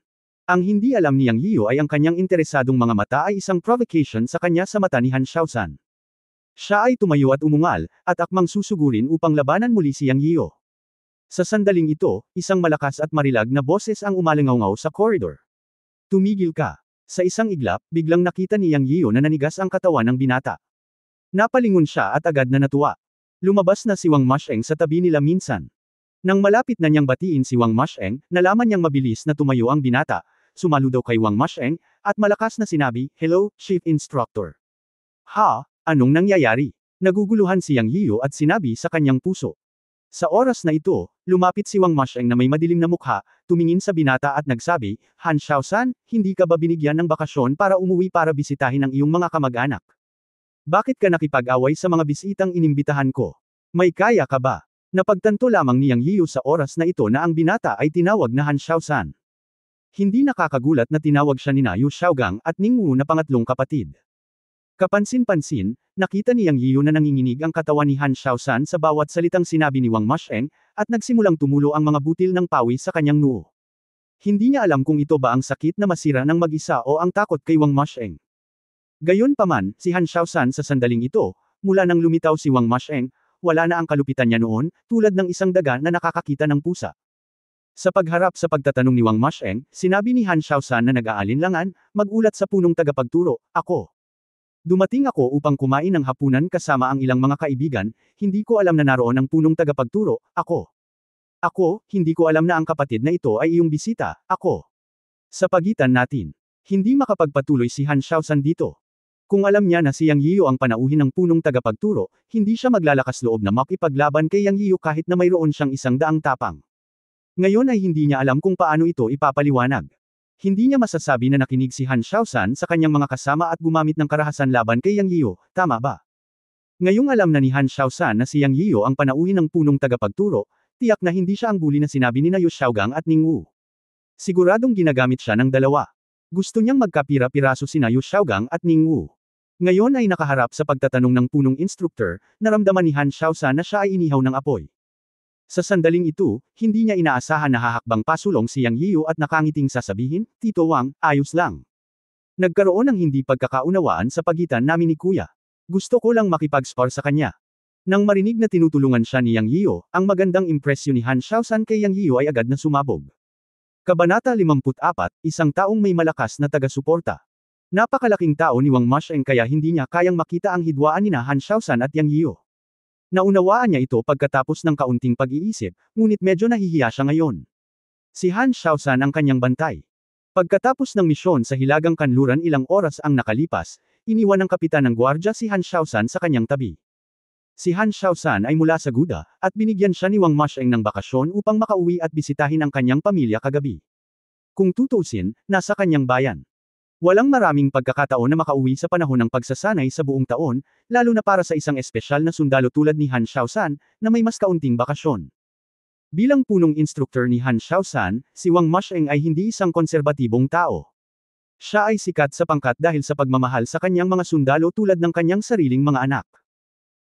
Ang hindi alam ni Yang Yiyo ay ang kanyang interesadong mga mata ay isang provocation sa kanya sa mata ni Han Xiaoshan. Siya ay tumayo at umungal, at akmang susugurin upang labanan muli si Yang Yiyo. Sa sandaling ito, isang malakas at marilag na boses ang umalingaw sa koridor. Tumigil ka. Sa isang iglap, biglang nakita ni Yang Yiyo na nanigas ang katawan ng binata. Napalingon siya at agad na natuwa. Lumabas na si Wang Masheng sa tabi nila minsan. Nang malapit na niyang batiin si Wang Masheng, nalaman niyang mabilis na tumayo ang binata, sumalo daw kay Wang Masheng, at malakas na sinabi, "Hello, Chief Instructor." Ha? Anong nangyayari? Naguguluhan si Yang Yiyo at sinabi sa kanyang puso. Sa oras na ito, lumapit si Wang Masheng na may madilim na mukha, tumingin sa binata at nagsabi, "Han Xiaoshan, hindi ka ba binigyan ng bakasyon para umuwi para bisitahin ang iyong mga kamag-anak? Bakit ka nakipag-away sa mga bisitang inimbitahan ko? May kaya ka ba?" Napagtanto lamang ni Yang Yiyo sa oras na ito na ang binata ay tinawag na Han Xiaoshan. Hindi nakakagulat na tinawag siya ni Yu Xiaogang at Ning Wu na pangatlong kapatid. Kapansin-pansin, nakita ni Yang Yiyo na nanginginig ang katawan ni Han Xiaoshan sa bawat salitang sinabi ni Wang Masheng, at nagsimulang tumulo ang mga butil ng pawis sa kanyang noo. Hindi niya alam kung ito ba ang sakit na masira ng mag-isa o ang takot kay Wang Masheng. Gayunpaman, si Han Xiaoshan sa sandaling ito, mula nang lumitaw si Wang Masheng, wala na ang kalupitan niya noon, tulad ng isang daga na nakakakita ng pusa. Sa pagharap sa pagtatanong ni Wang Masheng, sinabi ni Han Xiaoshan na nag-aalinlangan, magulat sa punong tagapagturo, "Ako. Dumating ako upang kumain ng hapunan kasama ang ilang mga kaibigan, hindi ko alam na naroon ang punong tagapagturo, ako. Ako, hindi ko alam na ang kapatid na ito ay iyong bisita, ako." Sa pagitan natin, hindi makapagpatuloy si Han Xiaoshan dito. Kung alam niya na si Yang Yiyo ang panauhin ng punong tagapagturo, hindi siya maglalakas loob na makipaglaban kay Yang Yiyo kahit na mayroon siyang 100 tapang. Ngayon ay hindi niya alam kung paano ito ipapaliwanag. Hindi niya masasabi na nakinig si Han Xiaoshan sa kanyang mga kasama at gumamit ng karahasan laban kay Yang Yiyo, tama ba? Ngayong alam na ni Han Xiaoshan na si Yang Yiyo ang panauhin ng punong tagapagturo, tiyak na hindi siya ang bully na sinabi ni Yu Xiaogang at Ning Wu. Siguradong ginagamit siya ng dalawa. Gusto niyang magkapira-piraso sina Yu Xiaogang at Ning Wu. Ngayon ay nakaharap sa pagtatanong ng punong instructor, naramdaman ni Han Xiaoshan na siya ay inihaw ng apoy. Sa sandaling ito, hindi niya inaasahan na hahakbang pasulong si Yang Yiyo at nakangiting sasabihin, "Tito Wang, ayos lang. Nagkaroon ng hindi pagkakaunawaan sa pagitan namin ni Kuya. Gusto ko lang makipag-spar sa kanya." Nang marinig na tinutulungan siya ni Yang Yiyo, ang magandang impresyon ni Han Xiaoshan kay Yang Yiyo ay agad na sumabog. Kabanata 54, isang taong may malakas na taga-suporta. Napakalaking tao ni Wang Masheng kaya hindi niya kayang makita ang hidwaan ni Han Xiaoshan at Yang Yiyo. Naunawaan niya ito pagkatapos ng kaunting pag-iisip, ngunit medyo nahihiya siya ngayon. Si Han Xiaoshan ang kanyang bantay. Pagkatapos ng misyon sa Hilagang Kanluran ilang oras ang nakalipas, iniwan ng kapitan ng gwardya si Han Xiaoshan sa kanyang tabi. Si Han Xiaoshan ay mula sa Guda, at binigyan siya ni Wang Masheng ng bakasyon upang makauwi at bisitahin ang kanyang pamilya kagabi. Kung tutusin, nasa kanyang bayan. Walang maraming pagkakataon na makauwi sa panahon ng pagsasanay sa buong taon, lalo na para sa isang espesyal na sundalo tulad ni Han Xiaoshan, na may mas kaunting bakasyon. Bilang punong instruktor ni Han Xiaoshan, si Wang Masheng ay hindi isang konserbatibong tao. Siya ay sikat sa pangkat dahil sa pagmamahal sa kanyang mga sundalo tulad ng kanyang sariling mga anak.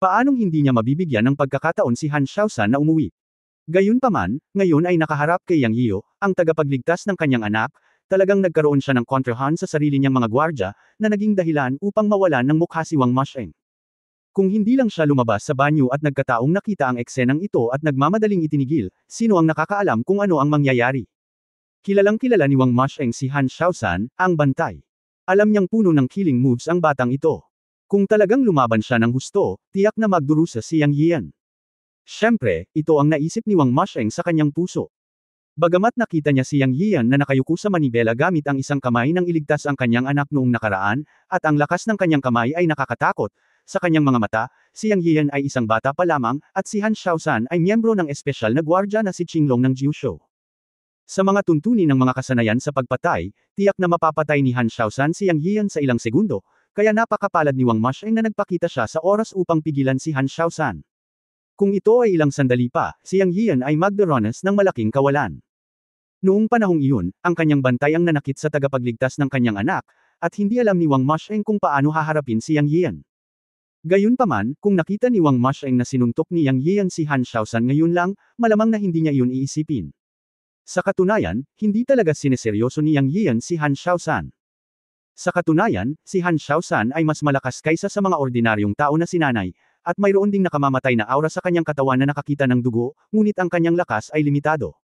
Paanong hindi niya mabibigyan ng pagkakataon si Han Xiaoshan na umuwi? Gayunpaman, ngayon ay nakaharap kay Yang Yiyo, ang tagapagligtas ng kanyang anak. Talagang nagkaroon siya ng kontrahan sa sarili niyang mga gwardya, na naging dahilan upang mawalan ng mukha si Wang Masheng. Kung hindi lang siya lumabas sa banyo at nagkataong nakita ang eksenang ito at nagmamadaling itinigil, sino ang nakakaalam kung ano ang mangyayari? Kilalang kilala ni Wang Masheng si Han Xiaoshan, ang bantay. Alam niyang puno ng killing moves ang batang ito. Kung talagang lumaban siya ng husto, tiyak na magdurusa si Yang Yiyan. Siyempre, ito ang naisip ni Wang Masheng sa kanyang puso. Bagamat nakita niya si Yang Yiyan na nakayuko sa manibela gamit ang isang kamay nang iligtas ang kanyang anak noong nakaraan, at ang lakas ng kanyang kamay ay nakakatakot, sa kanyang mga mata, si Yang Yian ay isang bata pa lamang, at si Han Shaosan ay miyembro ng espesyal na gwardya na si Qinglong ng Jiushou. Sa mga tuntunin ng mga kasanayan sa pagpatay, tiyak na mapapatay ni Han Shaosan si Yang Yian sa ilang segundo, kaya napakapalad ni Wang Masheng na nagpakita siya sa oras upang pigilan si Han Shaosan. Kung ito ay ilang sandali pa, si Yang Yian ay magdaranas ng malaking kawalan. Noong panahong iyon, ang kanyang bantay ang nanakit sa tagapagligtas ng kanyang anak, at hindi alam ni Wang Masheng kung paano haharapin si Yang Yian. Gayunpaman, kung nakita ni Wang Masheng na sinuntok ni Yang Yian si Han Shaosan ngayon lang, malamang na hindi niya iyon iisipin. Sa katunayan, hindi talaga sineseryoso ni Yang Yian si Han Shaosan. Sa katunayan, si Han Shaosan ay mas malakas kaysa sa mga ordinaryong tao na sinanay, at mayroon ding nakamamatay na aura sa kanyang katawan na nakakita ng dugo, ngunit ang kanyang lakas ay limitado.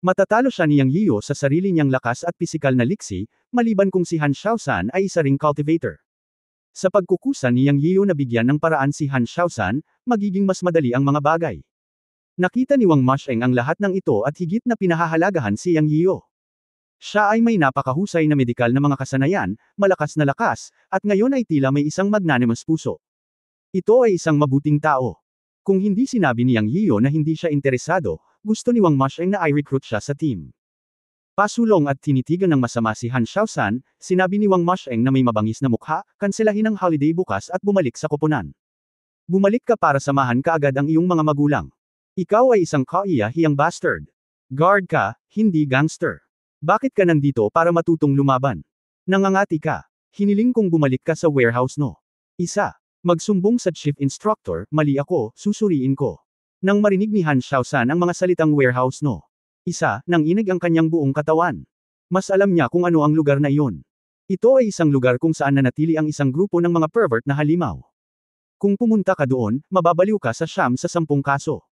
Matatalo siya ni Yang Yiyo sa sarili niyang lakas at pisikal na liksi, maliban kung si Han Shaosan ay isa ring cultivator. Sa pagkukusa ni Yang Yiyo na bigyan ng paraan si Han Shaosan, magiging mas madali ang mga bagay. Nakita ni Wang Masheng ang lahat ng ito at higit na pinahahalagahan si Yang Yiyo. Siya ay may napakahusay na medikal na mga kasanayan, malakas na lakas, at ngayon ay tila may isang magnanimous puso. Ito ay isang mabuting tao. Kung hindi sinabi ni Yang Yiyo na hindi siya interesado, gusto ni Wang Masheng na i-recruit siya sa team. Pasulong at tinitigan ng masama si Han Shaosan, sinabi ni Wang Masheng na may mabangis na mukha, kanselahin ang holiday bukas at bumalik sa koponan. Bumalik ka para samahan kaagad ang iyong mga magulang. Ikaw ay isang kahiya-hiyang bastard. Guard ka, hindi gangster. Bakit ka nandito para matutong lumaban? Nangangati ka. Hiniling kong bumalik ka sa warehouse no. Isa. Magsumbong sa chief instructor, mali ako, susuriin ko. Nang marinig ni Han Shaosan ang mga salitang warehouse no. Isa, nang inig ang kanyang buong katawan. Mas alam niya kung ano ang lugar na iyon. Ito ay isang lugar kung saan nanatili ang isang grupo ng mga pervert na halimaw. Kung pumunta ka doon, mababaliw ka sa 10 kaso.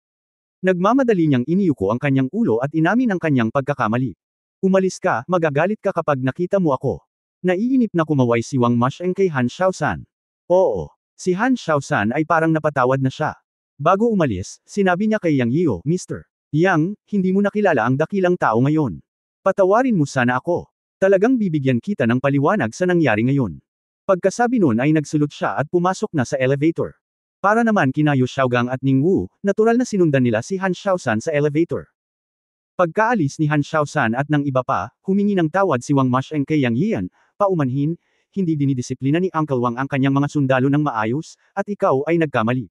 Nagmamadali niyang iniyuko ang kanyang ulo at inamin ang kanyang pagkakamali. Umalis ka, magagalit ka kapag nakita mo ako. Naiinip na kumaway si Wang Masheng kay Han Shaosan. Oo. Si Han Shaosan ay parang napatawad na siya. Bago umalis, sinabi niya kay Yang Yiyo, Mr. Yang, hindi mo nakilala ang dakilang tao ngayon. Patawarin mo sana ako. Talagang bibigyan kita ng paliwanag sa nangyari ngayon. Pagkasabi nun ay nagsulot siya at pumasok na sa elevator. Para naman kina Yu Xiaogang at Ning Wu, natural na sinundan nila si Han Shaosan sa elevator. Pagkaalis ni Han Shaosan at ng iba pa, humingi ng tawad si Wang Masheng kay Yang Yian, paumanhin, hindi dinidisiplina ni Uncle Wang ang kanyang mga sundalo ng maayos, at ikaw ay nagkamali.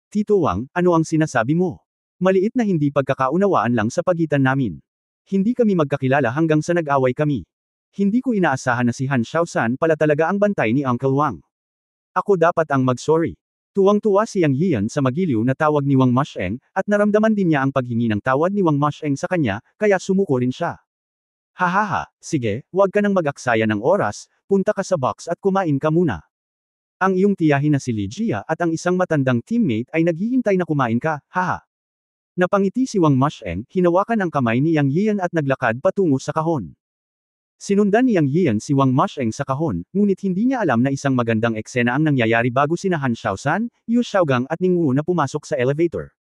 Tito Wang, ano ang sinasabi mo? Maliit na hindi pagkakaunawaan lang sa pagitan namin. Hindi kami magkakilala hanggang sa nag-away kami. Hindi ko inaasahan na si Han Shaosan pala talaga ang bantay ni Uncle Wang. Ako dapat ang mag-sorry. Tuwang-tuwa si Yang Yian sa magiliw na tawag ni Wang Masheng, at naramdaman din niya ang paghingi ng tawad ni Wang Masheng sa kanya, kaya sumuko rin siya. Hahaha, sige, huwag ka nang mag-aksaya ng oras, punta ka sa box at kumain ka muna. Ang iyong tiyahin na si Li Jia at ang isang matandang teammate ay naghihintay na kumain ka, haha. Napangiti si Wang Masheng, hinawakan ang kamay ni Yang Yian at naglakad patungo sa kahon. Sinundan ni Yang Yian si Wang Masheng sa kahon, ngunit hindi niya alam na isang magandang eksena ang nangyayari bago sina Han Shaosan, Yu Xiaogang at Ning Wu na pumasok sa elevator.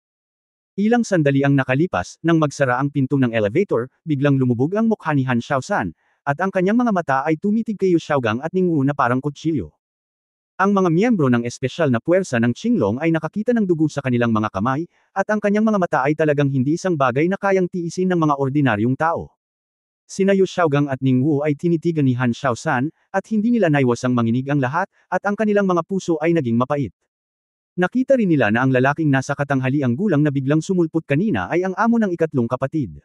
Ilang sandali ang nakalipas, nang magsara ang pinto ng elevator, biglang lumubog ang mukha ni Han Shaosan, at ang kanyang mga mata ay tumitig kay Yu Xiaogang at Ning Wu na parang kutsilyo. Ang mga miyembro ng espesyal na puwersa ng Qinglong ay nakakita ng dugo sa kanilang mga kamay, at ang kanyang mga mata ay talagang hindi isang bagay na kayang tiisin ng mga ordinaryong tao. Sina Yu Xiaogang at Ning Wu ay tinitigan ni Han Shaosan, at hindi nila naiwasang manginig ang lahat, at ang kanilang mga puso ay naging mapait. Nakita rin nila na ang lalaking nasa katanghaliang gulang na biglang sumulpot kanina ay ang amo ng ikatlong kapatid.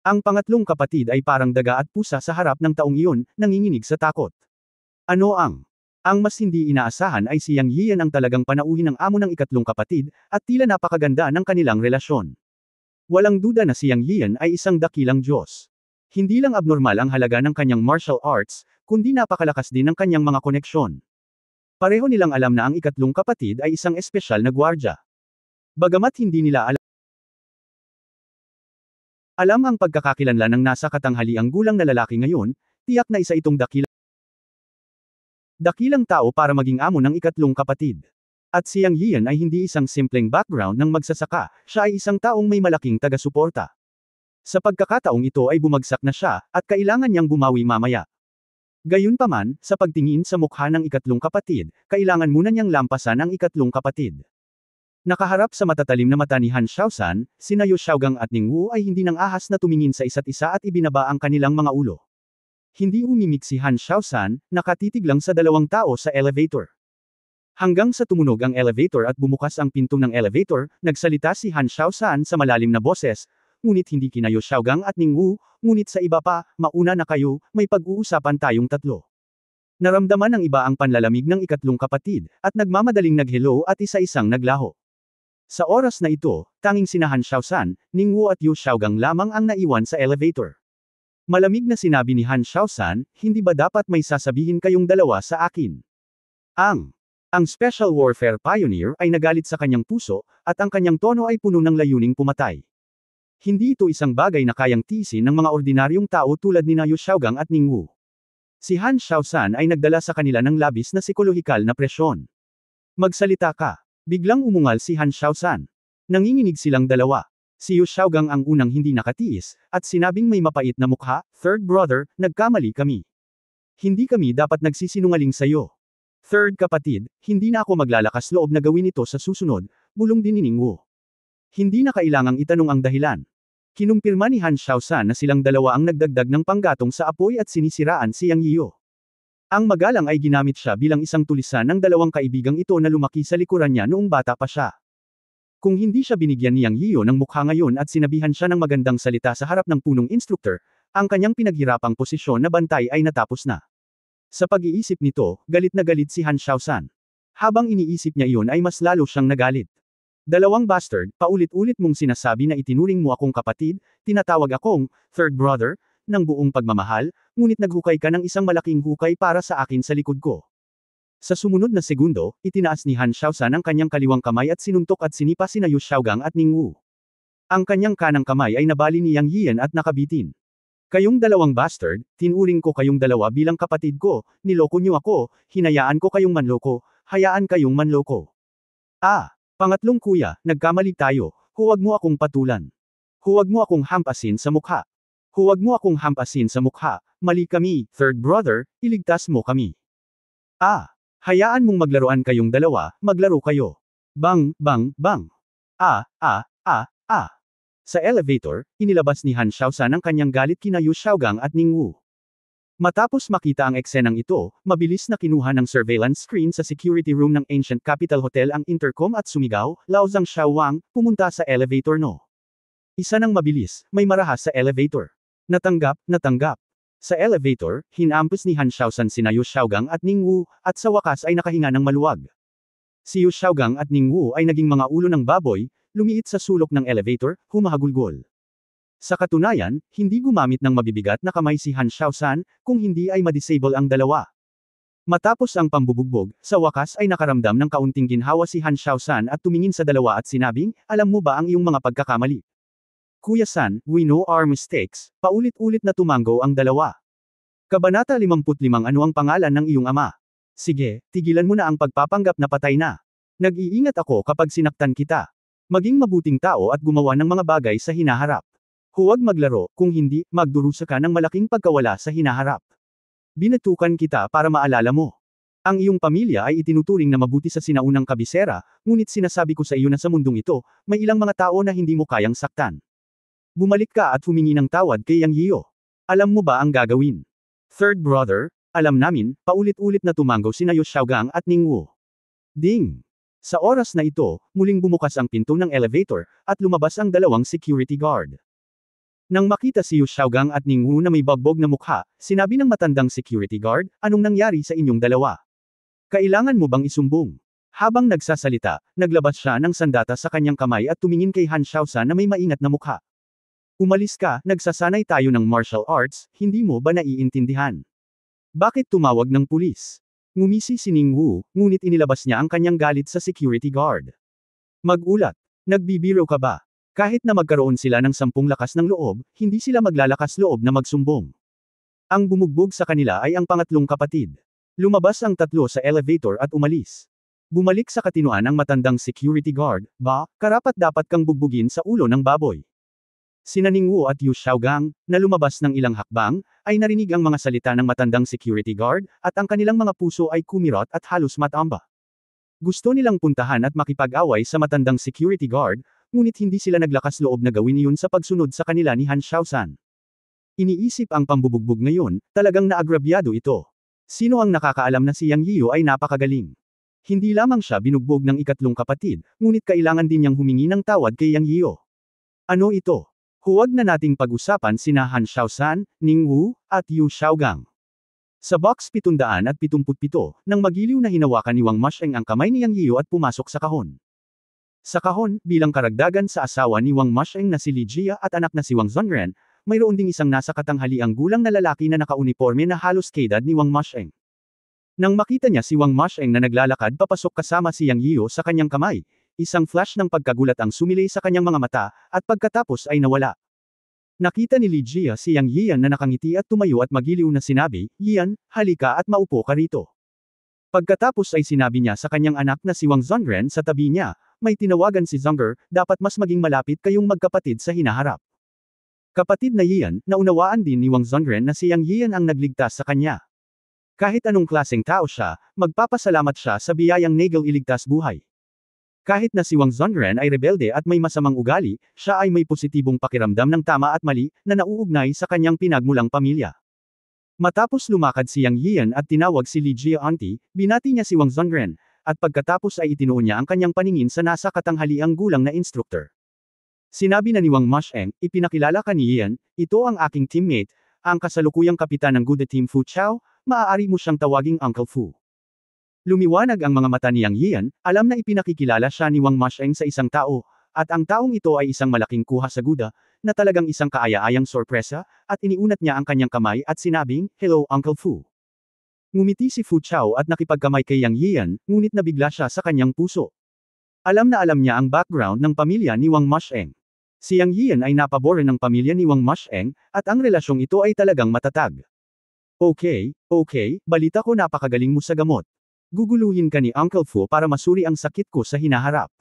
Ang pangatlong kapatid ay parang daga at pusa sa harap ng taong iyon, nanginginig sa takot. Ano ang? Ang mas hindi inaasahan ay si Yang Yian ang talagang panauhin ng amo ng ikatlong kapatid, at tila napakaganda ng kanilang relasyon. Walang duda na si Yang Yian ay isang dakilang Diyos. Hindi lang abnormal ang halaga ng kanyang martial arts, kundi napakalakas din ng kanyang mga koneksyon. Pareho nilang alam na ang ikatlong kapatid ay isang espesyal na gwardya. Bagamat hindi nila alam ang pagkakakilanlan ng nasa katanghaliang gulang na lalaki ngayon, tiyak na isa itong dakilang tao para maging amo ng ikatlong kapatid. At si Yang Yian ay hindi isang simpleng background ng magsasaka, siya ay isang taong may malaking taga-suporta. Sa pagkakataong ito ay bumagsak na siya, at kailangan niyang bumawi mamaya. Gayunpaman, sa pagtingin sa mukha ng ikatlong kapatid, kailangan muna niyang lampasan ang ikatlong kapatid. Nakaharap sa matatalim na mata ni Han Xiaoshan, sina Yu Xiaogang at Ning Wu ay hindi nang ahas na tumingin sa isa't isa at ibinaba ang kanilang mga ulo. Hindi umimik si Han Xiaoshan, nakatitig lang sa dalawang tao sa elevator. Hanggang sa tumunog ang elevator at bumukas ang pinto ng elevator, nagsalita si Han Xiaoshan sa malalim na boses, ngunit hindi kina Yu Xiaogang at Ning Wu, ngunit sa iba pa, mauna na kayo, may pag-uusapan tayong tatlo. Naramdaman ng iba ang panlalamig ng ikatlong kapatid, at nagmamadaling nag-hello at isa-isang naglaho. Sa oras na ito, tanging sina Han Xiaoshan, Ning Wu at Yu Xiaogang lamang ang naiwan sa elevator. Malamig na sinabi ni Han Xiaoshan, hindi ba dapat may sasabihin kayong dalawa sa akin? Ang Special Warfare Pioneer ay nagalit sa kanyang puso, at ang kanyang tono ay puno ng layuning pumatay. Hindi ito isang bagay na kayang tiisin ng mga ordinaryong tao tulad ni Yu Xiaogang at Ning Wu. Si Han Xiaoshan ay nagdala sa kanila ng labis na psikolohikal na presyon. Magsalita ka. Biglang umungal si Han Xiaoshan. Nanginginig silang dalawa. Si Yu Xiaogang ang unang hindi nakatiis, at sinabing may mapait na mukha, "Third brother, nagkamali kami. Hindi kami dapat nagsisinungaling sayo. Third kapatid, hindi na ako maglalakas loob na gawin ito sa susunod," bulong din ni Ning Wu. Hindi na kailangang itanong ang dahilan. Kinumpirma ni Han Xiaoshan na silang dalawa ang nagdagdag ng panggatong sa apoy at sinisiraan si Yang Yiyo. Ang magalang ay ginamit siya bilang isang tulisan ng dalawang kaibigang ito na lumaki sa likuran niya noong bata pa siya. Kung hindi siya binigyan ni Yang Yiyo ng mukha ngayon at sinabihan siya ng magandang salita sa harap ng punong instruktor, ang kanyang pinaghirapang posisyon na bantay ay natapos na. Sa pag-iisip nito, galit na galit si Han Xiaoshan. Habang iniisip niya iyon ay mas lalo siyang nagalit. Dalawang bastard, paulit-ulit mong sinasabi na itinuring mo akong kapatid, tinatawag akong third brother, ng buong pagmamahal, ngunit naghukay ka ng isang malaking hukay para sa akin sa likod ko. Sa sumunod na segundo, itinaas ni Han Xiaoshan ang kanyang kaliwang kamay at sinuntok at sinipa sina Yu Xiaogang at Ning Wu. Ang kanyang kanang kamay ay nabali ni Yang Yiyan at nakabitin. Kayong dalawang bastard, tinuring ko kayong dalawa bilang kapatid ko, niloko niyo ako, hinayaan ko kayong manloko, hayaan kayong manloko. Pangatlong kuya, nagkamali tayo, huwag mo akong patulan. Huwag mo akong hampasin sa mukha. Huwag mo akong hampasin sa mukha, mali kami, third brother, iligtas mo kami. Hayaan mong maglaruan kayong dalawa, maglaro kayo. Bang, bang, bang. Sa elevator, inilabas ni Han Xiaoshan ang kanyang galit kina Yu Xiaogang at Ning Wu. Matapos makita ang eksenang ito, mabilis na kinuha ng surveillance screen sa security room ng Ancient Capital Hotel ang intercom at sumigaw, "Lao Zhang Xiaowang, pumunta sa elevator no." Isa nang mabilis, may marahas sa elevator. Natanggap. Sa elevator, hinampos ni Han Xiaoshan sina Yu Xiaogang at Ning Wu, at sa wakas ay nakahinga ng maluwag. Si Yu Xiaogang at Ning Wu ay naging mga ulo ng baboy, lumiit sa sulok ng elevator, humahagulgol. Sa katunayan, hindi gumamit ng mabibigat na kamay si Han Xiaoshan, kung hindi ay ma-disable ang dalawa. Matapos ang pambubugbog, sa wakas ay nakaramdam ng kaunting ginhawa si Han Xiaoshan at tumingin sa dalawa at sinabing, "Alam mo ba ang iyong mga pagkakamali? Kuya-san, we know our mistakes," paulit-ulit na tumango ang dalawa. Kabanata 55. Ano ang pangalan ng iyong ama? Sige, tigilan mo na ang pagpapanggap na patay na. Nag-iingat ako kapag sinaktan kita. Maging mabuting tao at gumawa ng mga bagay sa hinaharap. Huwag maglaro, kung hindi, magdurusa ka ng malaking pagkawala sa hinaharap. Binatukan kita para maalala mo. Ang iyong pamilya ay itinuturing na mabuti sa sinaunang kabisera, ngunit sinasabi ko sa iyo na sa mundong ito, may ilang mga tao na hindi mo kayang saktan. Bumalik ka at humingi ng tawad kay Yang Yiyo. Alam mo ba ang gagawin? Third brother, alam namin, paulit-ulit na tumango sina Yu Xiaogang at Ning Wu. Ding! Sa oras na ito, muling bumukas ang pinto ng elevator, at lumabas ang dalawang security guard. Nang makita si Yu Xiaogang at Ning Wu na may bagbog na mukha, sinabi ng matandang security guard, "Anong nangyari sa inyong dalawa? Kailangan mo bang isumbong?" Habang nagsasalita, naglabas siya ng sandata sa kanyang kamay at tumingin kay Han Xiaoshan na may maingat na mukha. "Umalis ka, nagsasanay tayo ng martial arts, hindi mo ba naiintindihan? Bakit tumawag ng pulis?" Ngumisi si Ning Wu, ngunit inilabas niya ang kanyang galit sa security guard. "Mag-ulat. Nagbibiro ka ba? Kahit na magkaroon sila ng 10 lakas ng loob, hindi sila maglalakas loob na magsumbong." Ang bumugbog sa kanila ay ang pangatlong kapatid. Lumabas ang tatlo sa elevator at umalis. Bumalik sa katinoan ang matandang security guard, "Ba, karapat dapat kang bugbugin sa ulo ng baboy." Sina Ningwu at Yu Xiaogang, na lumabas ng ilang hakbang, ay narinig ang mga salita ng matandang security guard, at ang kanilang mga puso ay kumirot at halos matamba. Gusto nilang puntahan at makipag-away sa matandang security guard, ngunit hindi sila naglakas loob na gawin iyon sa pagsunod sa kanila ni Han Xiaosan. Iniisip ang pambubugbog ngayon, talagang naagrabyado ito. Sino ang nakakaalam na si Yang Yiyu ay napakagaling? Hindi lamang siya binugbog ng ikatlong kapatid, ngunit kailangan din niyang humingi ng tawad kay Yang Yiyu. Ano ito? Huwag na nating pag-usapan sina Han Xiaosan, Ningwu, at Yu Xiaogang. Sa box 777, nang magiliw na hinawakan ni Wang Masheng ang kamay ni Yang Yiyu at pumasok sa kahon. Sa kahon, bilang karagdagan sa asawa ni Wang Masheng na si Li Jia at anak na si Wang Zhongren, mayroon ding isang nasa katanghaliang gulang na lalaki na nakauniforme na halos kaedad ni Wang Masheng. Nang makita niya si Wang Masheng na naglalakad papasok kasama si Yang Yiyu sa kanyang kamay, isang flash ng pagkagulat ang sumilay sa kanyang mga mata, at pagkatapos ay nawala. Nakita ni Li Jia si Yang Yian na nakangiti at tumayo at magiliw na sinabi, "Yian, halika at maupo ka rito." Pagkatapos ay sinabi niya sa kanyang anak na si Wang Zhongren sa tabi niya, "May tinawagan si Zonger, dapat mas maging malapit kayong magkapatid sa hinaharap." Kapatid na Yian, naunawaan din ni Wang Zhongren na si Yang Yian ang nagligtas sa kanya. Kahit anong klaseng tao siya, magpapasalamat siya sa biyayang Nagel iligtas buhay. Kahit na si Wang Zhongren ay rebelde at may masamang ugali, siya ay may positibong pakiramdam ng tama at mali, na nauugnay sa kanyang pinagmulang pamilya. Matapos lumakad si Yang Yian at tinawag si Li Jia auntie, binati niya si Wang Zhongren, at pagkatapos ay itinuon niya ang kanyang paningin sa nasa katanghaliang gulang na instructor. Sinabi na ni Wang Masheng, "Ipinakilala ka ni Yian, ito ang aking teammate, ang kasalukuyang kapitan ng Good Team Fu Chao, maaari mo siyang tawaging Uncle Fu." Lumiwanag ang mga mata ni Yang Yian, alam na ipinakikilala siya ni Wang Masheng sa isang tao, at ang taong ito ay isang malaking kuha sa Guda, na talagang isang kaaya-ayang sorpresa, at iniunat niya ang kanyang kamay at sinabing, "Hello Uncle Fu." Ngumiti si Fu Chao at nakipagkamay kay Yang Yian, ngunit nabigla siya sa kanyang puso. Alam na alam niya ang background ng pamilya ni Wang Masheng. Si Yang Yian ay napaboran ng pamilya ni Wang Masheng, at ang relasyong ito ay talagang matatag. Okay, balita ko napakagaling mo sa gamot. Guguluhin ka ni Uncle Fu para masuri ang sakit ko sa hinaharap.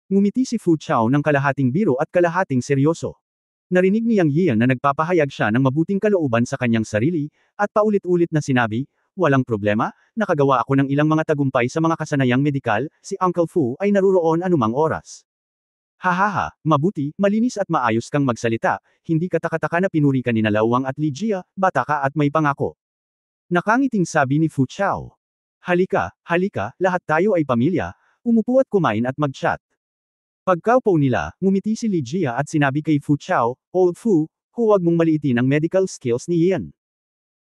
Ngumiti si Fu Chao ng kalahating biro at kalahating seryoso. Narinig ni Yang Yian na nagpapahayag siya ng mabuting kalooban sa kanyang sarili, at paulit-ulit na sinabi, "Walang problema, nakagawa ako ng ilang mga tagumpay sa mga kasanayang medikal, si Uncle Fu ay naruroon anumang oras." Hahaha, mabuti, malinis at maayos kang magsalita, hindi katakataka na pinuri ka ni Nalawang at Li Jia, bata ka at may pangako. Nakangiting sabi ni Fu Chao. Halika, lahat tayo ay pamilya, umupo at kumain at mag-chat. Pagkaupo nila, ngumiti si Li Jia at sinabi kay Fu Chao, "Old Fu, huwag mong maliitin ang medical skills ni Yian.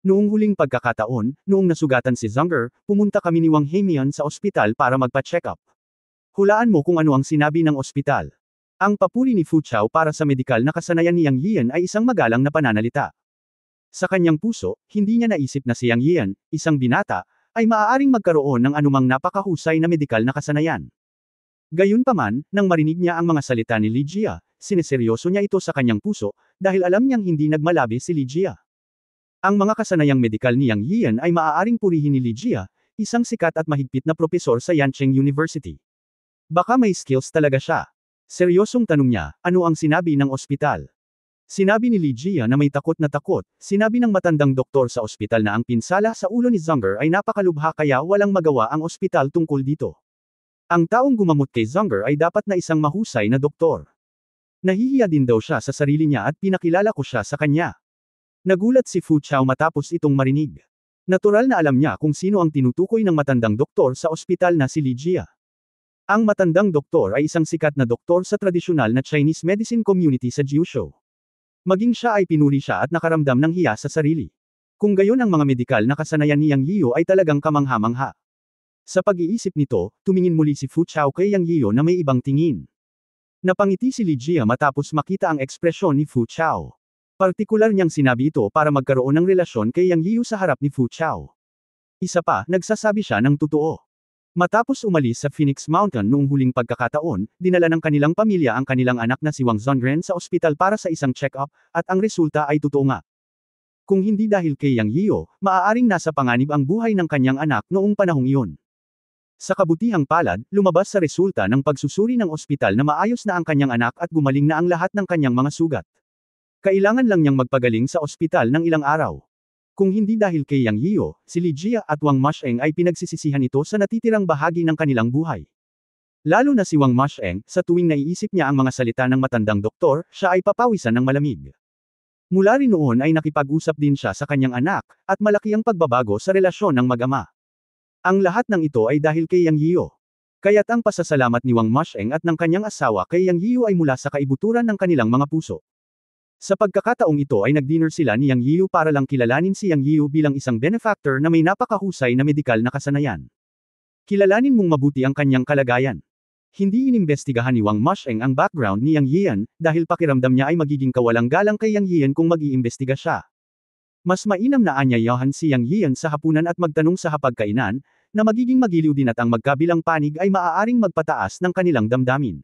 Noong huling pagkakataon, noong nasugatan si Zonger, pumunta kami ni Wang Hemian sa ospital para magpa-check up. Hulaan mo kung ano ang sinabi ng ospital." Ang papuri ni Fu Chao para sa medikal na kasanayan ni Yang Yian ay isang magalang na pananalita. Sa kanyang puso, hindi niya naisip na si Yang Yian, isang binata, ay maaaring magkaroon ng anumang napakahusay na medikal na kasanayan. Gayunpaman, nang marinig niya ang mga salita ni Li Jia, sineseryoso niya ito sa kanyang puso, dahil alam niyang hindi nagmalabi si Li Jia. Ang mga kasanayang medikal ni Yang Yian ay maaaring purihin ni Li Jia, isang sikat at mahigpit na propesor sa Yancheng University. Baka may skills talaga siya. Seryosong tanong niya, ano ang sinabi ng ospital? Sinabi ni Li Jia na may takot na takot, sinabi ng matandang doktor sa ospital na ang pinsala sa ulo ni Zonger ay napakalubha kaya walang magawa ang ospital tungkol dito. Ang taong gumamot kay Zonger ay dapat na isang mahusay na doktor. Nahihiya din daw siya sa sarili niya at pinakilala ko siya sa kanya. Nagulat si Fu Chao matapos itong marinig. Natural na alam niya kung sino ang tinutukoy ng matandang doktor sa ospital na si Li Jia. Ang matandang doktor ay isang sikat na doktor sa tradisyonal na Chinese medicine community sa Jiuzhou. Maging siya ay pinuri siya at nakaramdam ng hiya sa sarili. Kung gayon ang mga medikal na kasanayan ni Yang Yiu ay talagang kamangha-mangha. Sa pag-iisip nito, tumingin muli si Fu Chao kay Yang Yiu na may ibang tingin. Napangiti si Li Jia matapos makita ang ekspresyon ni Fu Chao. Partikular niyang sinabi ito para magkaroon ng relasyon kay Yang Yiu sa harap ni Fu Chao. Isa pa, nagsasabi siya ng totoo. Matapos umalis sa Phoenix Mountain noong huling pagkakataon, dinala ng kanilang pamilya ang kanilang anak na si Wang Zhongren sa ospital para sa isang check-up, at ang resulta ay totoo nga. Kung hindi dahil kay Yang Yiu, maaaring nasa panganib ang buhay ng kanyang anak noong panahong iyon. Sa kabutihang palad, lumabas sa resulta ng pagsusuri ng ospital na maayos na ang kanyang anak at gumaling na ang lahat ng kanyang mga sugat. Kailangan lang niyang magpagaling sa ospital ng ilang araw. Kung hindi dahil kay Yang Yio, si Li Jia at Wang Masheng ay pinagsisisihan ito sa natitirang bahagi ng kanilang buhay. Lalo na si Wang Masheng, sa tuwing naiisip niya ang mga salita ng matandang doktor, siya ay papawisan ng malamig. Mula rin noon ay nakipag-usap din siya sa kanyang anak, at malaki ang pagbabago sa relasyon ng mag-ama. Ang lahat ng ito ay dahil kay Yang Yio. Kaya't ang pasasalamat ni Wang Masheng at ng kanyang asawa kay Yang Yio ay mula sa kaibuturan ng kanilang mga puso. Sa pagkakataong ito ay nag-dinner sila ni Yang Yio para lang kilalanin si Yang Yio bilang isang benefactor na may napakahusay na medikal na kasanayan. Kilalanin mong mabuti ang kanyang kalagayan. Hindi inimbestigahan ni Wang Masheng ang background ni Yang Yian, dahil pakiramdam niya ay magiging kawalang galang kay Yang Yian kung mag-iimbestiga siya. Mas mainam na anyayahan si Yang Yian sa hapunan at magtanong sa hapagkainan, na magiging magiliw din at ang magkabilang panig ay maaaring magpataas ng kanilang damdamin.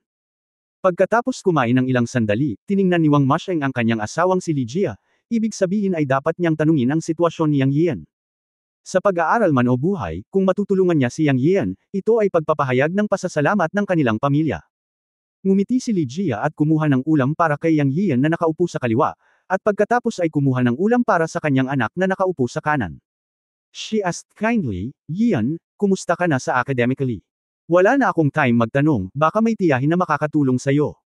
Pagkatapos kumain ng ilang sandali, tiningnan ni Wang Masheng ang kanyang asawang si Li Jia, ibig sabihin ay dapat niyang tanungin ang sitwasyon ni Yang Yian. Sa pag-aaral man o buhay, kung matutulungan niya si Yang Yian, ito ay pagpapahayag ng pasasalamat ng kanilang pamilya. Ngumiti si Li Jia at kumuha ng ulam para kay Yang Yian na nakaupo sa kaliwa, at pagkatapos ay kumuha ng ulam para sa kanyang anak na nakaupo sa kanan. She asked kindly, Yian, kumusta ka na sa academically? Wala na akong time magtanong, baka may tiyahin na makakatulong sa'yo.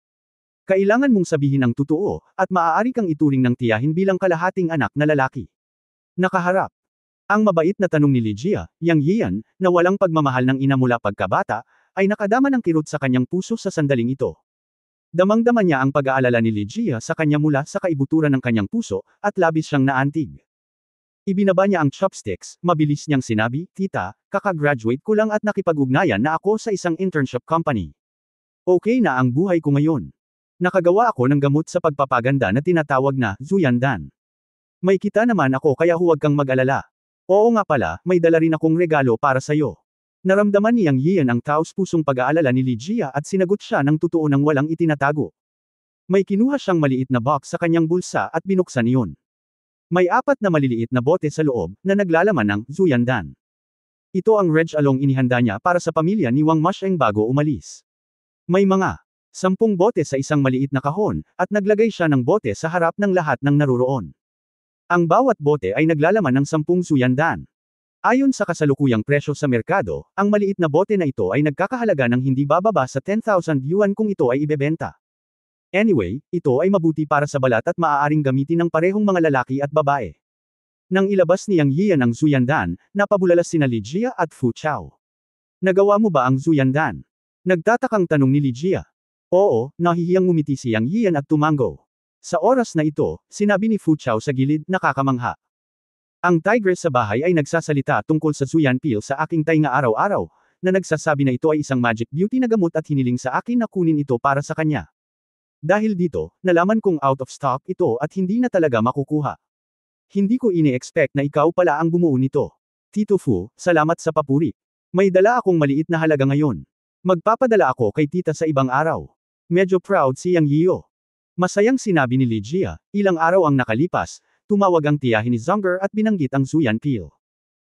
Kailangan mong sabihin ang totoo, at maaari kang ituring ng tiyahin bilang kalahating anak na lalaki. Nakaharap. Ang mabait na tanong ni Li Jia, Yang Yian, na walang pagmamahal ng ina mula pagkabata, ay nakadama ng kirot sa kanyang puso sa sandaling ito. Damang-dama niya ang pag-aalala ni Li Jia sa kanya mula sa kaibuturan ng kanyang puso, at labis siyang naantig. Ibinaba niya ang chopsticks, mabilis niyang sinabi, Tita, kakagraduate ko lang at nakipag-ugnayan na ako sa isang internship company. Okay na ang buhay ko ngayon. Nakagawa ako ng gamot sa pagpapaganda na tinatawag na Zuyandan. May kita naman ako kaya huwag kang mag-alala. Oo nga pala, may dala rin akong regalo para sa'yo. Naramdaman ni Yang Yian ang taos-pusong pag-aalala ni Li Jia at sinagot siya ng totoo nang walang itinatago. May kinuha siyang maliit na box sa kanyang bulsa at binuksan iyon. May 4 na maliliit na bote sa loob, na naglalaman ng Zuyandan. Ito ang Reg Along inihanda niya para sa pamilya ni Wang Masheng bago umalis. May mga 10 bote sa isang maliit na kahon, at naglagay siya ng bote sa harap ng lahat ng naruroon. Ang bawat bote ay naglalaman ng 10 Zuyandan. Ayon sa kasalukuyang presyo sa merkado, ang maliit na bote na ito ay nagkakahalaga ng hindi bababa sa 10,000 yuan kung ito ay ibebenta. Anyway, ito ay mabuti para sa balat at maaaring gamitin ng parehong mga lalaki at babae. Nang ilabas ni Yang Yian ang Zuyandan, napabulala sina Li Jia at Fu Chao. Nagawa mo ba ang Zuyandan? Nagtatakang tanong ni Li Jia. Oo, nahihiyang ngumiti si Yang Yian at tumango. Sa oras na ito, sinabi ni Fu Chao sa gilid, nakakamangha. Ang tigress sa bahay ay nagsasalita tungkol sa Zuyan Pill sa aking tainga araw-araw, na nagsasabi na ito ay isang magic beauty na gamot at hiniling sa akin na kunin ito para sa kanya. Dahil dito, nalaman kong out of stock ito at hindi na talaga makukuha. Hindi ko ini-expect na ikaw pala ang bumuo nito. Tito Fu, salamat sa papuri. May dala akong maliit na halaga ngayon. Magpapadala ako kay tita sa ibang araw. Medyo proud si Yang Yio. Masayang sinabi ni Li Jia, ilang araw ang nakalipas, tumawag ang tiyahin ni Zonger at binanggit ang Zuyan Pill.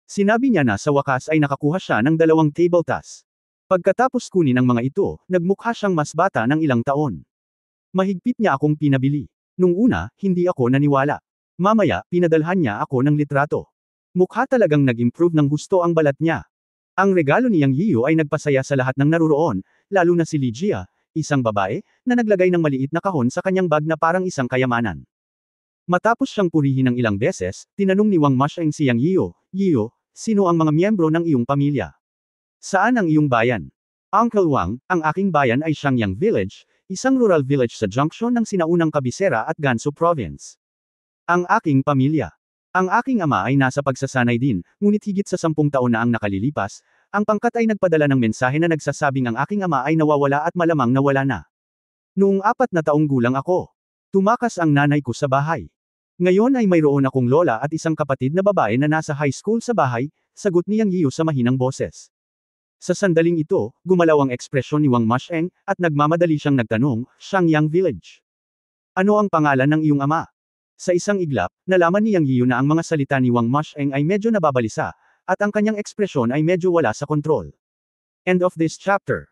Sinabi niya na sa wakas ay nakakuha siya ng 2 table tas. Pagkatapos kunin ang mga ito, nagmukha siyang mas bata ng ilang taon. Mahigpit niya akong pinabili. Nung una, hindi ako naniwala. Mamaya, pinadalhan niya ako ng litrato. Mukha talagang nag-improve ng husto ang balat niya. Ang regalo ni Yang Yio ay nagpasaya sa lahat ng naruroon, lalo na si Li Jia, isang babae, na naglagay ng maliit na kahon sa kanyang bag na parang isang kayamanan. Matapos siyang purihin ng ilang beses, tinanong ni Wang Masheng si Yang Yio, Yio, sino ang mga miyembro ng iyong pamilya? Saan ang iyong bayan? Uncle Wang, ang aking bayan ay Xiangyang Village, isang rural village sa junction ng sinaunang Kabisera at Gansu Province. Ang aking pamilya. Ang aking ama ay nasa pagsasanay din, ngunit higit sa 10 taon na ang nakalilipas, ang pangkat ay nagpadala ng mensahe na nagsasabing ang aking ama ay nawawala at malamang nawala na. Noong 4 na taong gulang ako, tumakas ang nanay ko sa bahay. Ngayon ay mayroon akong lola at isang kapatid na babae na nasa high school sa bahay, sagot ni Yang Yio sa mahinang boses. Sa sandaling ito, gumalaw ang ekspresyon ni Wang Masheng, at nagmamadali siyang nagtanong, Xiangyang Village. Ano ang pangalan ng iyong ama? Sa isang iglap, nalaman ni Yang Yio na ang mga salita ni Wang Masheng ay medyo nababalisa, at ang kanyang ekspresyon ay medyo wala sa kontrol. End of this chapter.